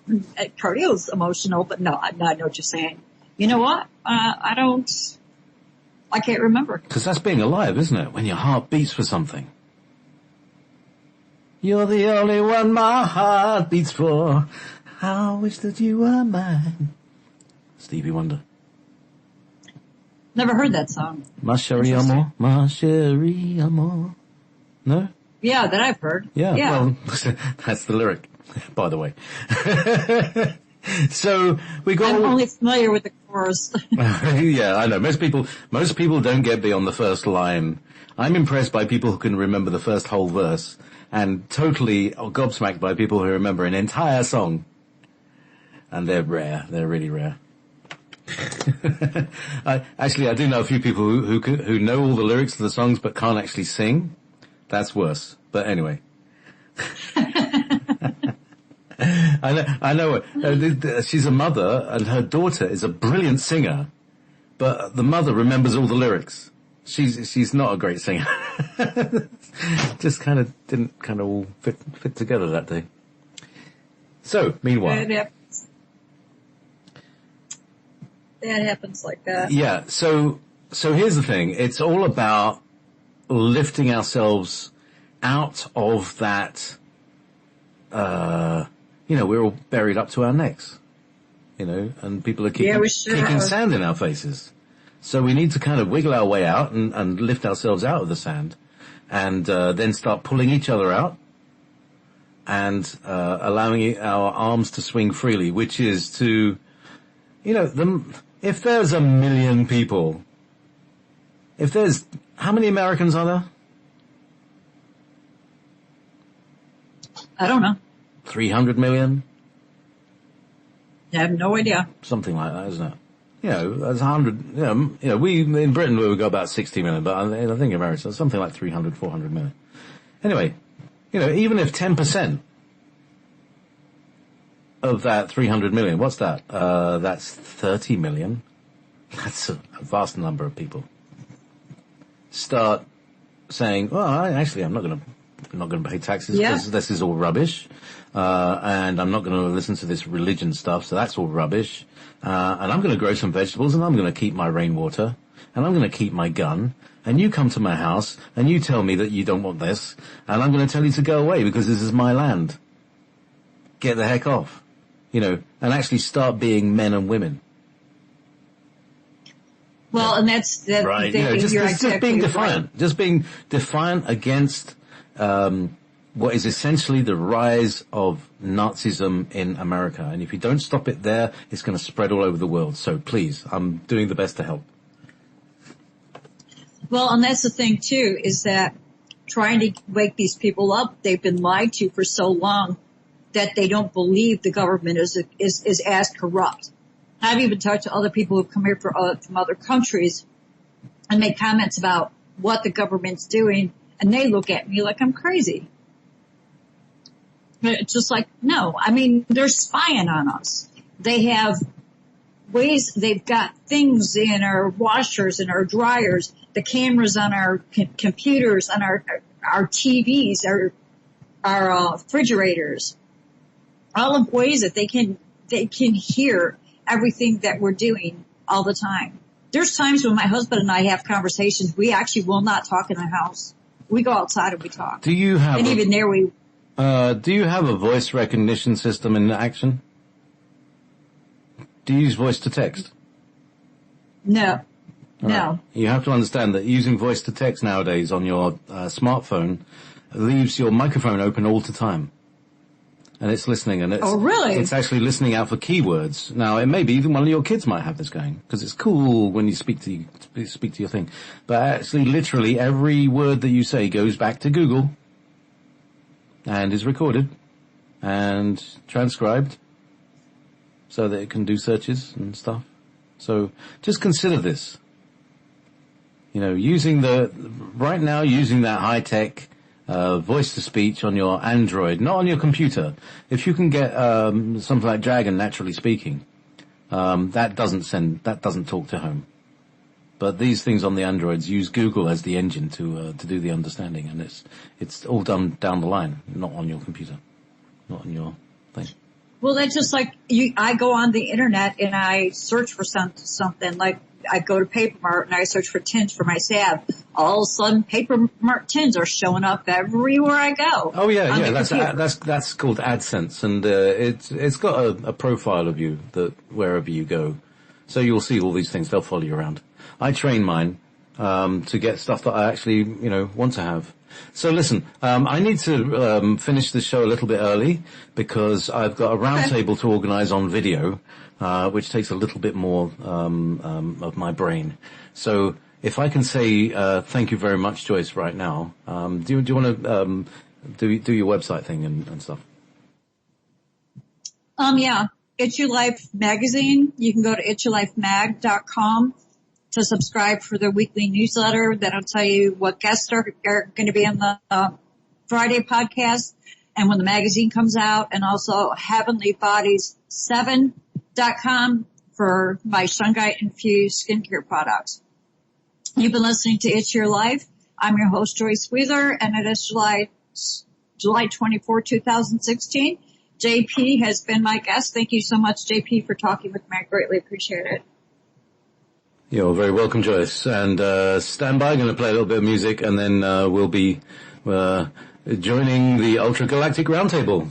cardio's emotional, but no, I know what you're saying. You know what? I can't remember. Because that's being alive, isn't it? When your heart beats for something. You're the only one my heart beats for. I wish that you were mine. Stevie Wonder. Never heard that song. Ma chérie amour, ma chérie amour. No? Yeah, that I've heard. Yeah. Well, that's the lyric, by the way. So we got. I'm only familiar with the chorus. Yeah, I know. Most people don't get beyond the first line. I'm impressed by people who can remember the first whole verse, and totally gobsmacked by people who remember an entire song. And they're rare. They're really rare. I do know a few people who know all the lyrics to the songs but can't actually sing. That's worse. But anyway. I know. She's a mother, and her daughter is a brilliant singer, but the mother remembers all the lyrics. She's not a great singer. Just didn't all fit together that day. So, meanwhile. That happens like that. Yeah. So here's the thing. It's all about lifting ourselves out of that, we're all buried up to our necks, and people are kicking sand in our faces. So we need to kind of wiggle our way out and lift ourselves out of the sand, and then start pulling each other out and allowing our arms to swing freely, which is to, if there's 1 million people, how many Americans are there? I don't know. 300 million? I have no idea. Something like that, isn't it? There's 100, we, in Britain, we've got about 60 million, but I think America, it's something like 300, 400 million. Anyway, even if 10% of that 300 million, what's that? That's 30 million. That's a vast number of people. Start saying, well, I'm not going to pay taxes because this is all rubbish. And I'm not going to listen to this religion stuff, so that's all rubbish. And I'm going to grow some vegetables, and I'm going to keep my rainwater, and I'm going to keep my gun. And you come to my house, and you tell me that you don't want this, and I'm going to tell you to go away because this is my land. Get the heck off. And actually start being men and women. Well, and that's right. Just being defiant. Right. Just being defiant against what is essentially the rise of Nazism in America. And if you don't stop it there, it's going to spread all over the world. So please, I'm doing the best to help. Well, and that's the thing too, is that trying to wake these people up, they've been lied to for so long that they don't believe the government is as corrupt. I've even talked to other people who've come here from other countries and made comments about what the government's doing, And they look at me like I'm crazy. But it's just like, no, I mean, they're spying on us. They have ways, they've got things in our washers and our dryers, the cameras on our computers, on our TVs, our refrigerators, all of ways that they can hear everything that we're doing all the time. There's times when my husband and I have conversations, we actually will not talk in the house. We go outside and we talk. Do you have do you have a voice recognition system in action? Do you use voice to text? No. No. Right. You have to understand that using voice to text nowadays on your smartphone leaves your microphone open all the time. And it's listening, and oh, really? It's actually listening out for keywords. Now, it may be even one of your kids might have this going, because it's cool when you speak to your thing. But actually, literally, every word that you say goes back to Google, and is recorded, and transcribed, so that it can do searches and stuff. So, just consider this. You know, using that high-tech voice-to-speech on your Android, not on your computer. If you can get something like Dragon Naturally Speaking, that doesn't talk to home. But these things on the Androids use Google as the engine to do the understanding, and it's all done down the line, not on your computer, not on your thing. Well, that's just like I go on the internet and I search for something like. I go to Paper Mart and I search for tins for my salve. All of a sudden, Paper Mart tins are showing up everywhere I go. Oh yeah. That's called AdSense, and it's got a profile of you that wherever you go, so you'll see all these things. They'll follow you around. I train mine to get stuff that I actually want to have. So listen, I need to finish the show a little bit early because I've got a roundtable to organise on video. Which takes a little bit more of my brain. So if I can say thank you very much, Joyce, right now, do you want to do your website thing and stuff? Yeah, It's Your Life magazine. You can go to itsyourlifemag.com to subscribe for the weekly newsletter. That'll tell you what guests are going to be on the Friday podcast and when the magazine comes out, and also Heavenly Bodies 7.com for my shungite infused skincare products. You've been listening to It's Your Life. I'm your host, Joyce Wheeler, and it is July 24, 2016. JP has been my guest. Thank you so much, JP, for talking with me. I greatly appreciate it. You're very welcome, Joyce. And stand by. I'm going to play a little bit of music, and then we'll be joining the Ultra Galactic Roundtable.